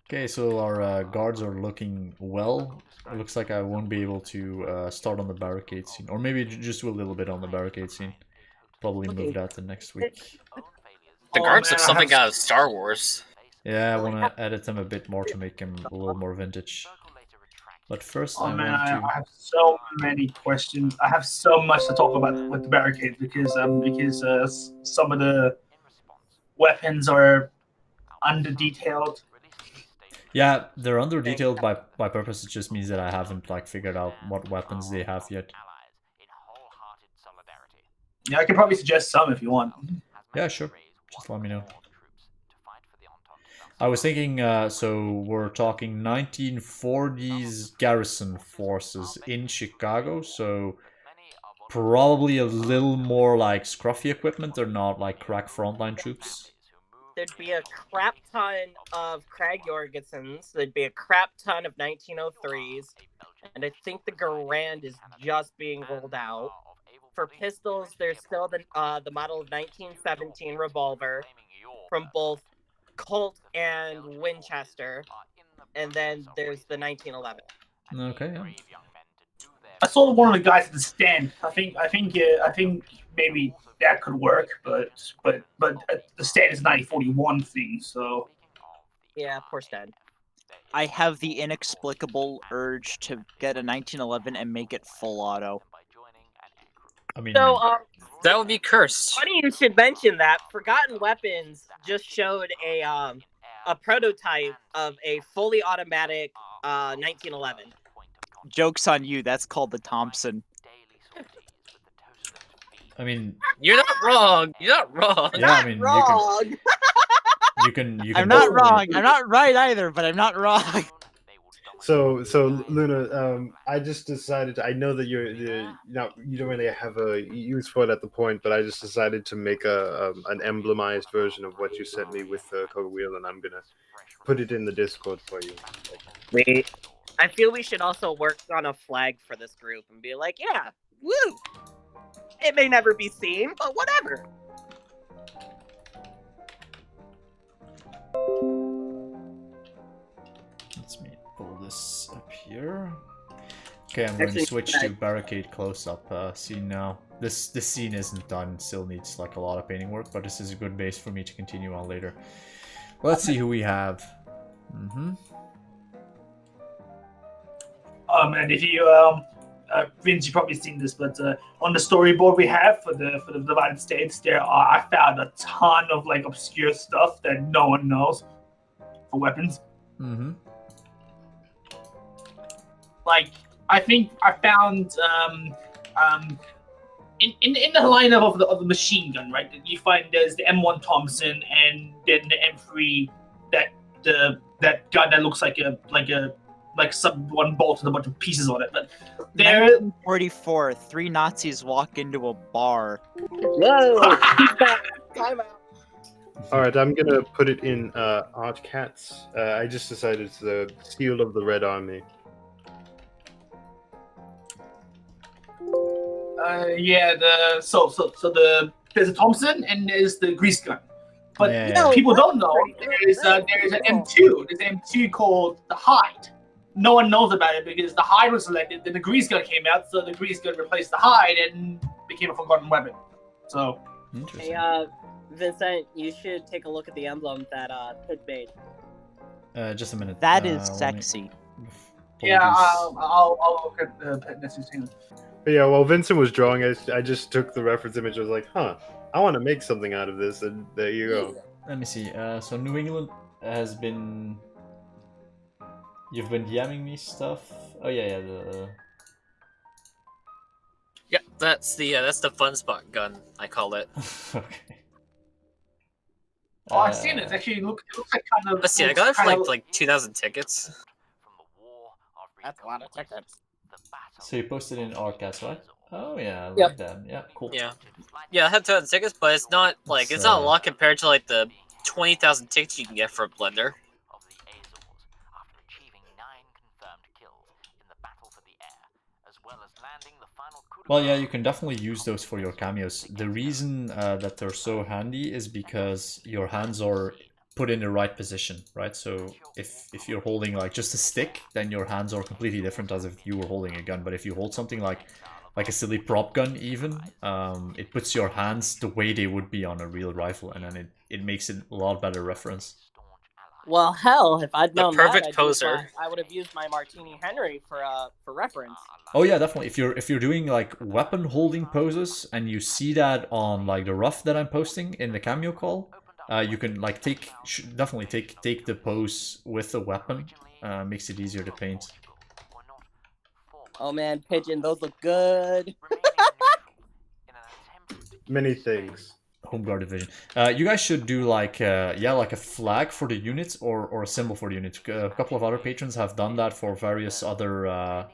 okay. So our guards are looking well. It looks like I won't be able to start on the barricade scene, or maybe just do a little bit on the barricade scene. Probably move that to next week. The Oh, guards man, look I something have- out of Star Wars. Yeah, I want to edit them a bit more to make them a little more vintage. But first, Oh I man, want to. I have so many questions. I have so much to talk about with the barricades because some of the weapons are under detailed. Yeah, they're under detailed by purpose. It just means that I haven't like figured out what weapons they have yet. Yeah, I can probably suggest some if you want. Yeah, sure. Just let me know. I was thinking, so we're talking 1940s garrison forces in Chicago, so probably a little more like scruffy equipment. They're not like crack frontline troops. There'd be a crap ton of Craig Jorgensens. There'd be a crap ton of 1903s. And I think the Garand is just being rolled out. For pistols, there's still the model of 1917 revolver from both Colt and Winchester. And then there's the 1911. Okay, yeah. I saw one of the guys at the stand. I think maybe that could work, but the stand is 9041 thing, so Yeah, poor Stan. I have the inexplicable urge to get a 1911 and make it full auto. I mean, So, That would be cursed. funny you should mention that. Forgotten Weapons just showed a prototype of a fully automatic 1911. Joke's on you, that's called the Thompson. I mean, You're not wrong. You're not wrong. yeah. I mean, you can. I'm not wrong. I'm not right either, but I'm not wrong. So Luna, I just decided. I know that you don't really have a use for it at the point, but I just decided to make an emblemized version of what you sent me with the code wheel, and I'm gonna put it in the Discord for you. Wait, I feel we should also work on a flag for this group and be like, yeah, woo! It may never be seen, but whatever. Let me pull this up here. Okay, I'm going to switch to barricade close-up scene now. This scene isn't done, still needs like a lot of painting work, but this is a good base for me to continue on later. Let's see who we have. And if you Vince, you've probably seen this, but on the storyboard we have for the Divided States, I found a ton of like obscure stuff that no one knows for weapons. Like I think I found in the lineup of the machine gun, right? You find there's the M1 Thompson and then the M3, that gun that looks like someone bolted a bunch of pieces on it. But there, 1944, 3 Nazis walk into a bar. Whoa! Time out. All right, I'm gonna put it in Art Cats. I just decided it's the Seal of the Red Army. There's a Thompson and there's the grease gun, but Yeah. people don't know there's an M2. There's an M2 called the Hide. No one knows about it because the Hide was selected, then the grease gun came out, so the grease gun replaced the Hide and became a forgotten weapon. So, Interesting. Hey, Vincent, you should take a look at the emblem that Pid made. Just a minute. That is let me sexy. pull yeah, these- I'll look at the Pet Nessus thing. But yeah, while Vincent was drawing, I just took the reference image. I was like, huh, I want to make something out of this, and there you go. Let me see. So New England has been. You've been DMing me stuff. Oh yeah. Yeah, that's the fun spot gun, I call it. Okay. Oh, I've seen it. It actually it looks like kind of. Let's see, I got it for like 2,000 tickets. That's a lot of tickets. So you posted in Arcas, right? Oh yeah, I Yep. like that. Yeah, cool. Yeah, I have 2,000 tickets, but it's not like it's not a lot compared to like the 20,000 tickets you can get for a blender. Well, yeah, you can definitely use those for your cameos. The reason that they're so handy is because your hands are put in the right position, right? So if you're holding like just a stick, then your hands are completely different as if you were holding a gun. But if you hold something like a silly prop gun even, it puts your hands the way they would be on a real rifle, and then it makes it a lot better reference. Well, hell, if I'd known perfect that, poser. I would have used my Martini Henry for reference. Oh yeah, definitely. If you're doing like weapon holding poses and you see that on like the rough that I'm posting in the cameo call, you can like definitely take the pose with the weapon. Makes it easier to paint. Oh man, Pigeon, those look good. Many things. Home Guard Division. You guys should do like like a flag for the unit or a symbol for the unit. A couple of other patrons have done that for various other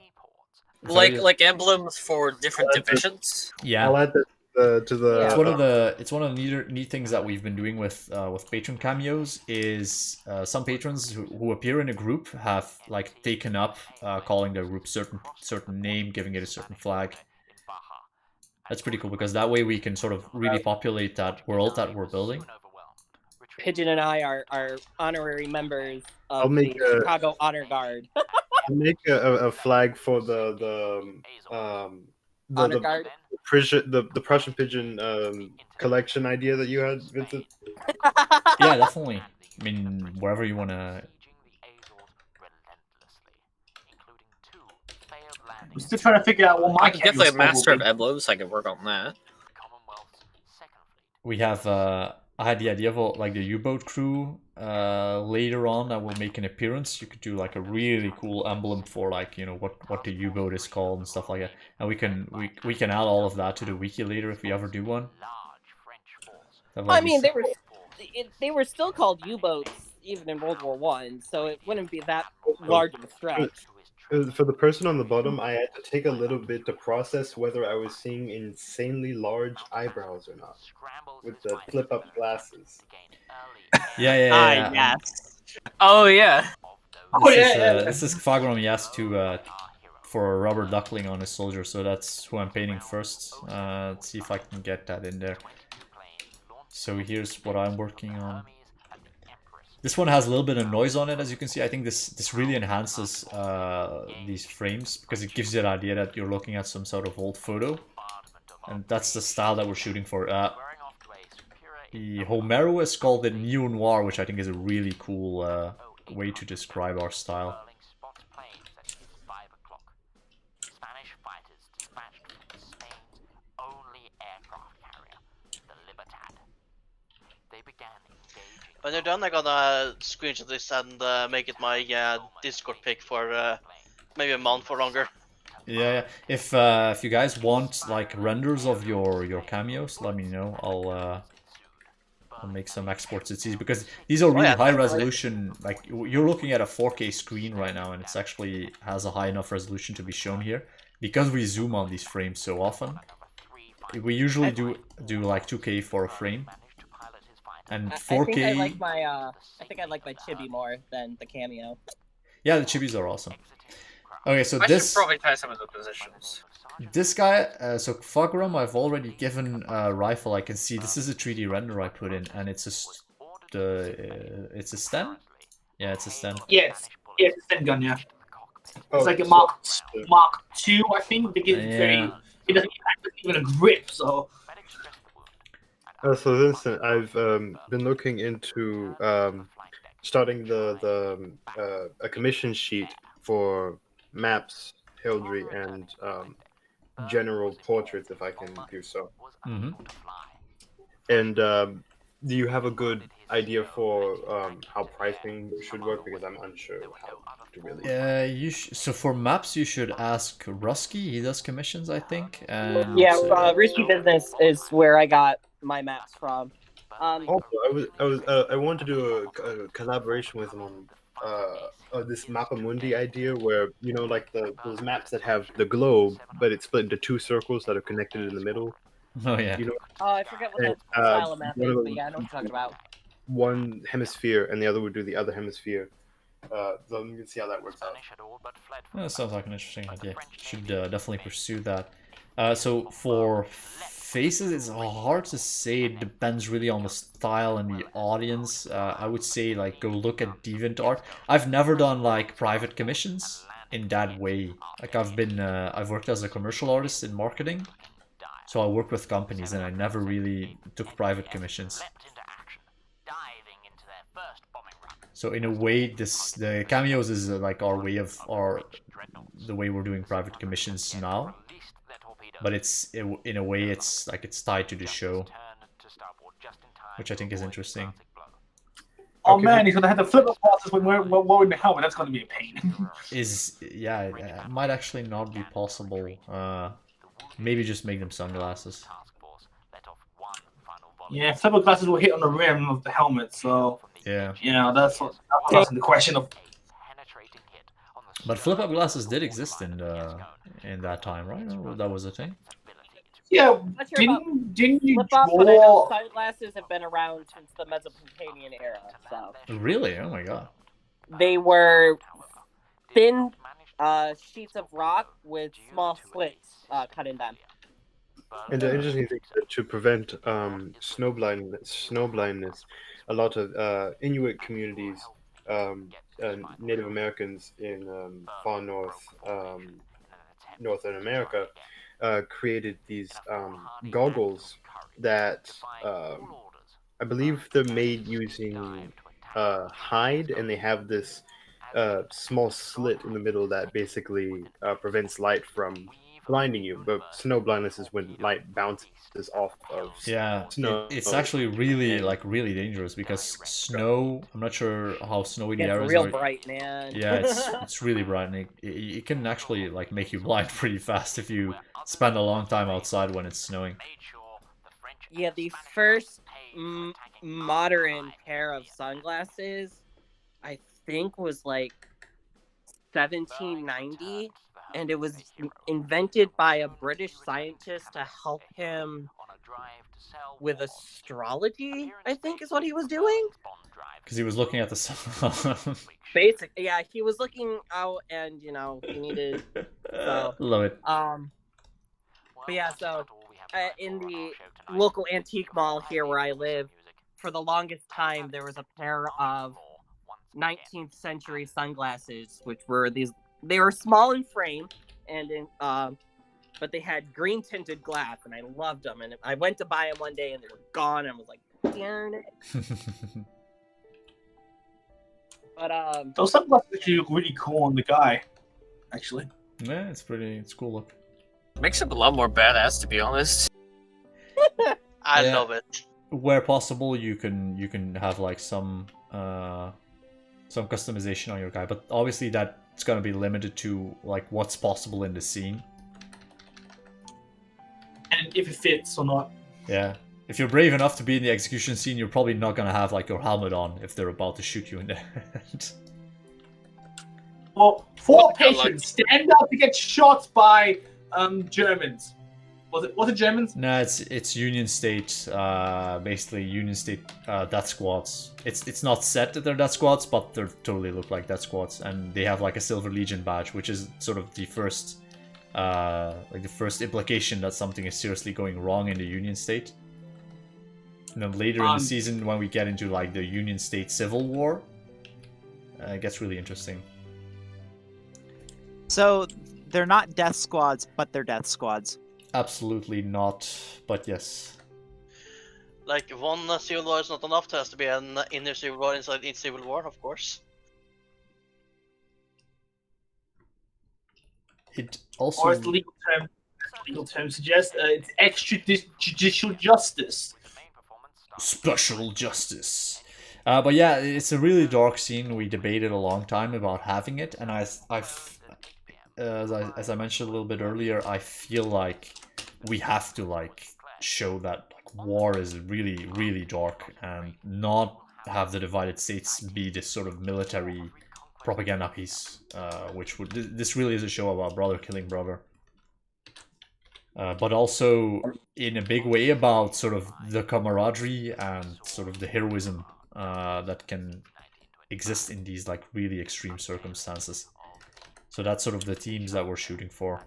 Like emblems for different divisions. Yeah. I'll add that to the. It's one of the neat things that we've been doing with patron cameos is some patrons who appear in a group have like taken up calling their group certain name, giving it a certain flag. That's pretty cool because that way we can sort of really populate that world that we're building. Pigeon and I are honorary members I'll of make the Chicago Honor Guard. I'll make a flag for the Honor Guard. the Prussian pigeon collection idea that you had, Vincent. Yeah, definitely. I mean, wherever you want to. I'm still trying to figure out what my I'm definitely a master of emblems, so I can work on that. We have I had the idea of like the U-boat crew later on that will make an appearance. You could do like a really cool emblem for like what the U-boat is called and stuff like that. And we can add all of that to the wiki later if we ever do one. I mean, they were still called U-boats, even in World War One, so it wouldn't be that large of a stretch. For the person on the bottom, I had to take a little bit to process whether I was seeing insanely large eyebrows or not with the flip-up glasses. Yeah. Yes. Oh yeah. This is Kvagram he asked to for a rubber duckling on his soldier, so that's who I'm painting first. Let's see if I can get that in there. So here's what I'm working on. This one has a little bit of noise on it, as you can see. I think this really enhances these frames, because it gives you an idea that you're looking at some sort of old photo. And that's the style that we're shooting for. The Homero is called the neo-noir, which I think is a really cool way to describe our style. When you're done, I'm gonna screenshot this and make it my Discord pic for maybe a month or longer. Yeah. If you guys want like renders of your cameos, let me know. I'll make some exports. It's easy because these are really high resolution. Like you're looking at a 4K screen right now, and it's actually has a high enough resolution to be shown here because we zoom on these frames so often. We usually do like 2K for a frame. And 4K. I think I like my chibi more than the cameo. Yeah, the chibis are awesome. Okay, so I this should probably try some of the positions. This guy, so Kvagram, I've already given a rifle. I can see this is a 3D render I put in, and it's a Sten. Yeah, it's a Sten. Yes, it's a Sten gun. Yeah, it's like a Mark II, I think. Because it doesn't even a grip, so. So Vincent, I've been looking into starting a commission sheet for maps, heraldry, and general portraits, if I can do so. Mm-hmm. And do you have a good idea for how pricing should work? Because I'm unsure how to really. So for maps, you should ask Rusky. He does commissions, I think. And Risky Business is where I got my maps from. Also, I wanted to do a collaboration with him on this Mapamundi idea, where like those maps that have the globe, but it's split into two circles that are connected in the middle. Oh yeah. I forget what that style of map is, but yeah, I know what you're talking about. One hemisphere, and the other would do the other hemisphere. So you can see how that works out. That sounds like an interesting idea. Should definitely pursue that. So for faces, it's hard to say. It depends really on the style and the audience. I would say like go look at DeviantArt. I've never done like private commissions in that way. Like I've worked as a commercial artist in marketing, so I work with companies, and I never really took private commissions. So in a way, the cameos is like our way of the way we're doing private commissions now. But in a way it's like it's tied to the show, which I think is interesting. Oh man, he's gonna have to flip the glasses when we're wearing the helmet. That's gonna be a pain. It might actually not be possible. Maybe just make them sunglasses. Yeah, flip glasses will hit on the rim of the helmet, so yeah, that's the question of. But flip-up glasses did exist in that time, right? Or that was a thing. Yeah, didn't you flip-up, but I know sunglasses have been around since the Mesopotamian era. So. Really? Oh my god. They were thin sheets of rock with small slits cut in them. And the interesting thing is that to prevent snow blindness, a lot of Inuit communities, Native Americans in far north, Northern America, created these goggles that I believe they're made using hide, and they have this small slit in the middle that basically prevents light from blinding you. But snow blindness is when light bounces off of snow. It's actually really dangerous because snow. I'm not sure how snowy the areas are. It's real bright, man. Yeah, it's really bright, and it can actually like make you blind pretty fast if you spend a long time outside when it's snowing. Yeah, the first modern pair of sunglasses I think was like 1790, and it was invented by a British scientist to help him with astrology, I think is what he was doing. Because he was looking at the sun. Basically, yeah, he was looking out, and he needed. So Love it. But yeah, so in the local antique mall here where I live, for the longest time there was a pair of 19th century sunglasses, which were they were small in frame and but they had green tinted glass, and I loved them. And I went to buy them one day and they were gone, and I was like, darn it. But those sunglasses actually look really cool on the guy, actually. Yeah, it's cool look. Makes him a lot more badass, to be honest. I Yeah. love it. Where possible, you can have like some customization on your guy, but obviously that's gonna be limited to like what's possible in the scene. And if it fits or not. Yeah. If you're brave enough to be in the execution scene, you're probably not gonna have like your helmet on if they're about to shoot you in the head. Well, 4 patients stand up to get shot by Germans. Was it Germans? No, it's Union State, basically Union State death squads. It's not set that they're death squads, but they totally look like death squads, and they have like a Silver Legion badge, which is sort of the first implication that something is seriously going wrong in the Union State. And then later in the season, when we get into like the Union State Civil War, it gets really interesting. So they're not death squads, but they're death squads. Absolutely not, but yes. Like, one civil war is not enough, there has to be an inner civil war inside each civil war, of course. It also... Or as the legal term suggests, it's extrajudicial justice. Special justice. But yeah, it's a really dark scene. We debated a long time about having it, and as I mentioned a little bit earlier, I feel like we have to like show that like, war is really, really dark, and not have the divided states be this sort of military propaganda piece, which would this really is a show about brother killing brother. But also in a big way about sort of the camaraderie and sort of the heroism that can exist in these like really extreme circumstances. So that's sort of the themes that we're shooting for.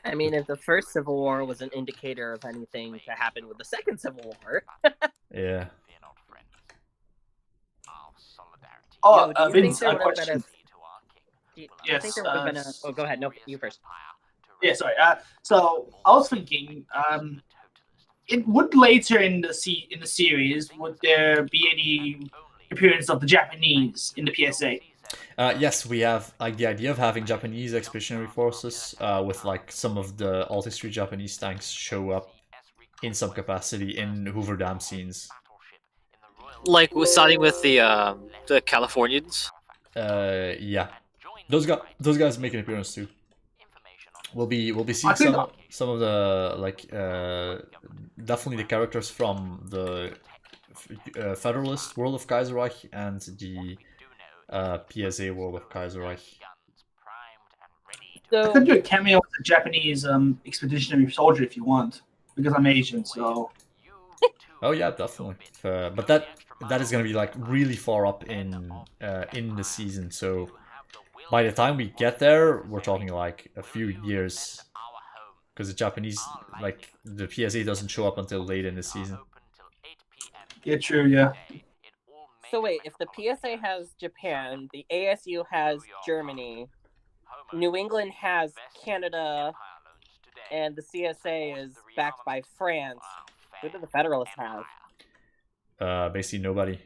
I mean, if the first Civil War was an indicator of anything to happen with the second Civil War. Yeah. Oh, do you Vince, think a question. Yes. Oh, go ahead. No, you first. Yeah, sorry. So I was thinking, it would later in the series, would there be any appearance of the Japanese in the PSA? Yes, we have like the idea of having Japanese expeditionary forces with like some of the alt-history Japanese tanks show up in some capacity in Hoover Dam scenes. Like starting with the Californians. Yeah, those guys make an appearance too. We'll be seeing some of the like definitely the characters from the Federalist World of Kaiserreich and the PSA World of Kaiserreich. I could do a cameo with a Japanese expeditionary soldier if you want, because I'm Asian, so. Oh yeah, definitely. But that is gonna be like really far up in the season, so by the time we get there, we're talking like a few years, because the Japanese, like the PSA doesn't show up until late in the season. Yeah, true. Yeah. So wait, if the PSA has Japan, the ASU has Germany, New England has Canada, and the CSA is backed by France, who do the Federalists have? Basically nobody.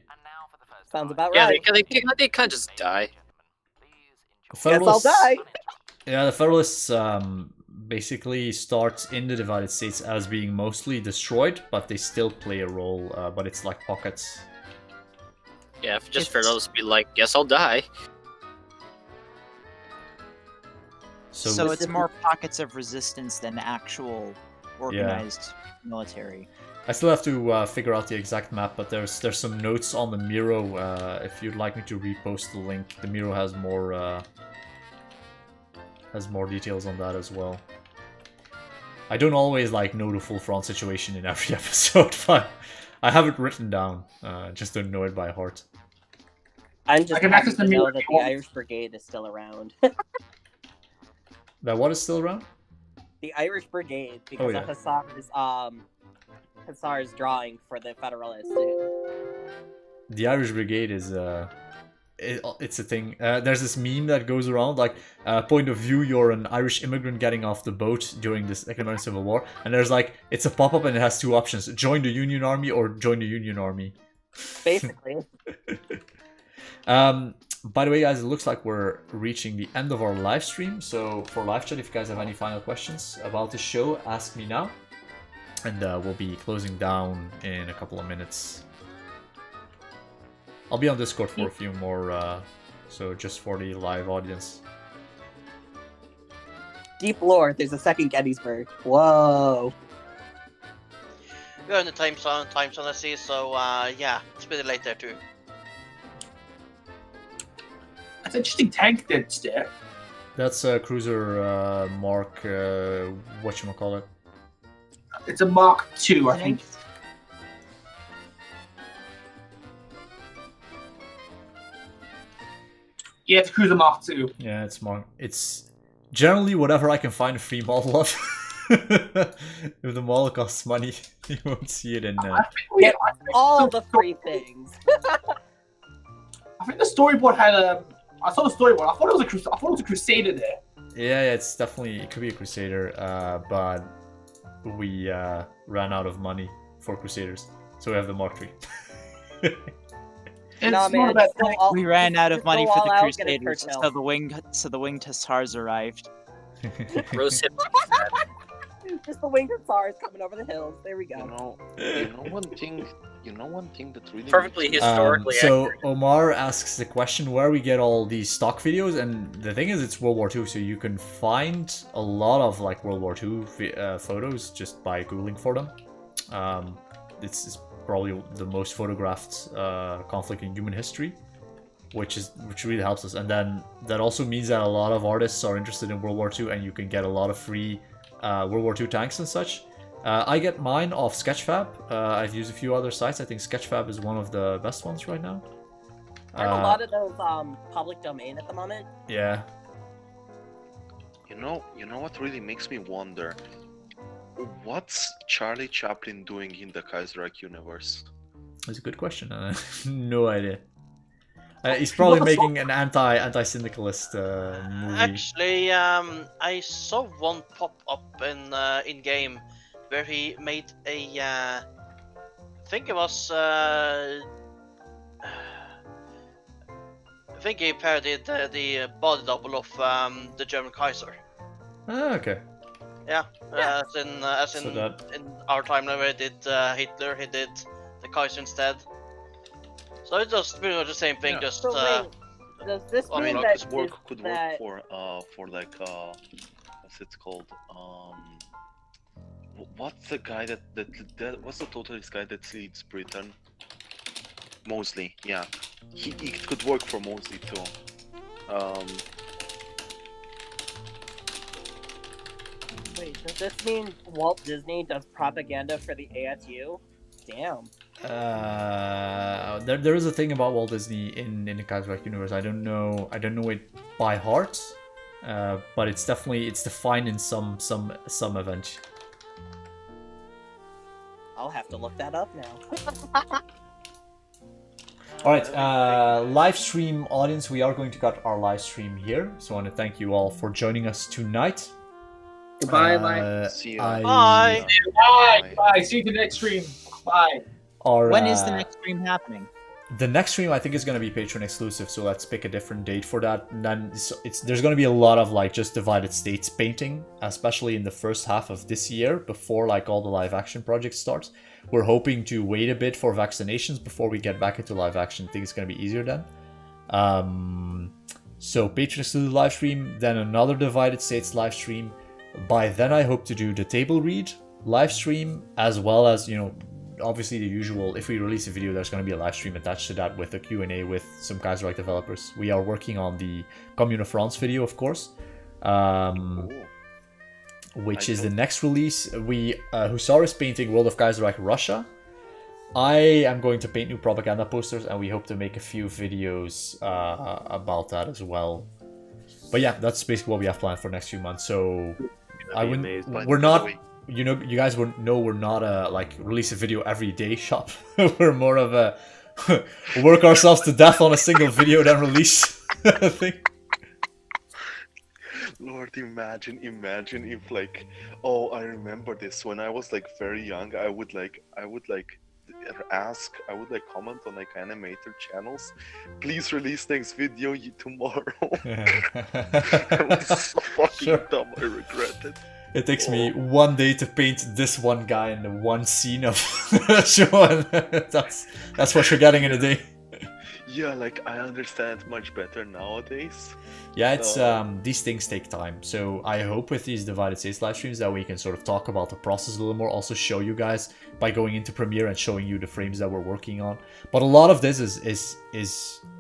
Sounds about Yeah, right. they kind of just die. Guess I'll die. Yeah, the Federalists basically start in the divided states as being mostly destroyed, but they still play a role, but it's like pockets. Yeah, if just for those to be like, guess I'll die. So it's more pockets of resistance than actual organized military. I still have to figure out the exact map, but there's some notes on the Miro. If you'd like me to repost the link, the Miro has more details on that as well. I don't always like know the full front situation in every episode, but I have it written down. Just don't know it by heart. I'm just I can happy access the to know mirror that if the you want. Irish Brigade is still around. That what is still around? The Irish Brigade, because yeah. of Hussar's drawing for the Federalists. The Irish Brigade is it's a thing. There's this meme that goes around, like, point of view, you're an Irish immigrant getting off the boat during this economic civil war, and there's like, it's a pop-up and it has two options: join the Union Army or join the Union Army. Basically. By the way, guys, it looks like we're reaching the end of our live stream. So for live chat, if you guys have any final questions about the show, ask me now. And we'll be closing down in a couple of minutes. I'll be on Discord for a few more, so just for the live audience. Deep lore, there's a second Gettysburg. Whoa. We're in the time zone I see, so yeah, it's pretty late there too. That's an interesting tank that's there. That's cruiser Mark, whatchamacallit. It's a Mark II, I think. Yeah, it's a cruiser Mark II. Yeah, it's Mark. It's generally whatever I can find a free model of. If the model costs money, you won't see it in. Get all the free things. I think the storyboard had a. I saw the storyboard. I thought it was a Crusader there. Yeah, it's definitely, it could be a Crusader, but we ran out of money for Crusaders, so we have the Mark III. No, man, We ran out of money for the all out, get it Crusaders, curtailed. so the winged hussars arrived. Rose hip. Just the winged Hussars coming over the hills. There we go. You know one thing that really Perfectly makes- historically So accurate. Omar asks the question where we get all these stock videos, and the thing is, it's World War II, so you can find a lot of like World War II photos just by googling for them. It's probably the most photographed conflict in human history, which really helps us. And then that also means that a lot of artists are interested in World War II, and you can get a lot of free World War II tanks and such. I get mine off Sketchfab. I've used a few other sites. I think Sketchfab is one of the best ones right now. There's a lot of those public domain at the moment. Yeah. You know what really makes me wonder? What's Charlie Chaplin doing in the Kaiserreich universe? That's a good question. No idea. He's probably making an anti-syndicalist movie. Actually, I saw one pop up in game where he made a I think it was I think he parodied the body double of the German Kaiser. Ah, okay. Yeah, as in So that- in our timeline where he did Hitler, he did the Kaiser instead. So it's just pretty much the same thing, Yeah. just So wait, does this I mean mean, that This work could work that- for like what's it called? What's the guy that what's the totalist guy that leads Britain? Mosley, yeah. He could work for Mosley too. Wait, does this mean Walt Disney does propaganda for the ASU? Damn. There is a thing about Walt Disney in the Kaiserreich universe. I don't know it by heart, but it's defined in some event. I'll have to look that up now. All right, live stream audience, we are going to cut our live stream here. So I want to thank you all for joining us tonight. Goodbye, bye. See you. Bye. Bye. Bye. See you in the next stream. Bye. When is the next stream happening? The next stream I think is going to be Patreon exclusive, so let's pick a different date for that. And then there's going to be a lot of like just divided states painting, especially in the first half of this year before like all the live action projects start. We're hoping to wait a bit for vaccinations before we get back into live action. I think it's going to be easier then. So Patreon exclusive live stream, then another divided states live stream. By then I hope to do the table read live stream, as well as, obviously the usual, if we release a video, there's going to be a live stream attached to that with a Q&A with some Kaiserreich developers. We are working on the Commune of France video, of course, which is the next release. Hussar is painting World of Kaiserreich Russia. I am going to paint new propaganda posters, and we hope to make a few videos about that as well. But yeah, that's basically what we have planned for next few months. So we're not, you know, you guys would know we're not a like release a video every day shop. We're more of a work ourselves to death on a single video then release thing. Lord, imagine if like, oh, I remember this when I was like very young. I would comment on like animator channels, please release next video tomorrow. That was so fucking dumb. I regret it. It takes me 1 day to paint this one guy in the one scene of the show, and that's what you're getting in a day. Yeah, like I understand much better nowadays. Yeah, it's these things take time. So I hope with these Divided States live streams that we can sort of talk about the process a little more, also show you guys by going into Premiere and showing you the frames that we're working on. But a lot of this is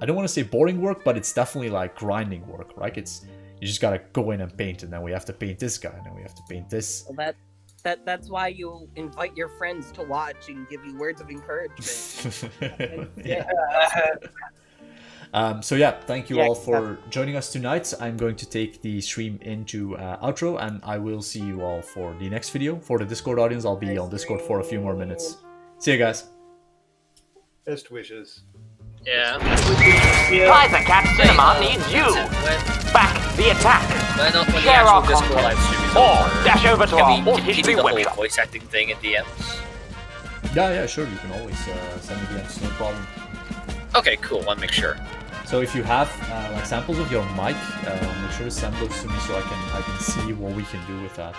I don't want to say boring work, but it's definitely like grinding work, right? You just gotta go in and paint, and then we have to paint this guy, and then we have to paint this. Well, that's why you invite your friends to watch and give you words of encouragement. Yeah. So yeah, thank you all for joining us tonight. I'm going to take the stream into outro, and I will see you all for the next video. For the Discord audience, I'll be on Discord for a few more minutes. See you guys. Best wishes. Yeah. Kaiser Cat Cinema needs you. Back the attack. Why not when the Share our actual Discord live content. stream is Or over? dash over to our Can we Alt continue History the whole webshop. voice acting thing in DMs? Yeah, sure. You can always send me DMs, no problem. Okay, cool. Want to make sure. So if you have like samples of your mic, make sure to send those to me so I can see what we can do with that.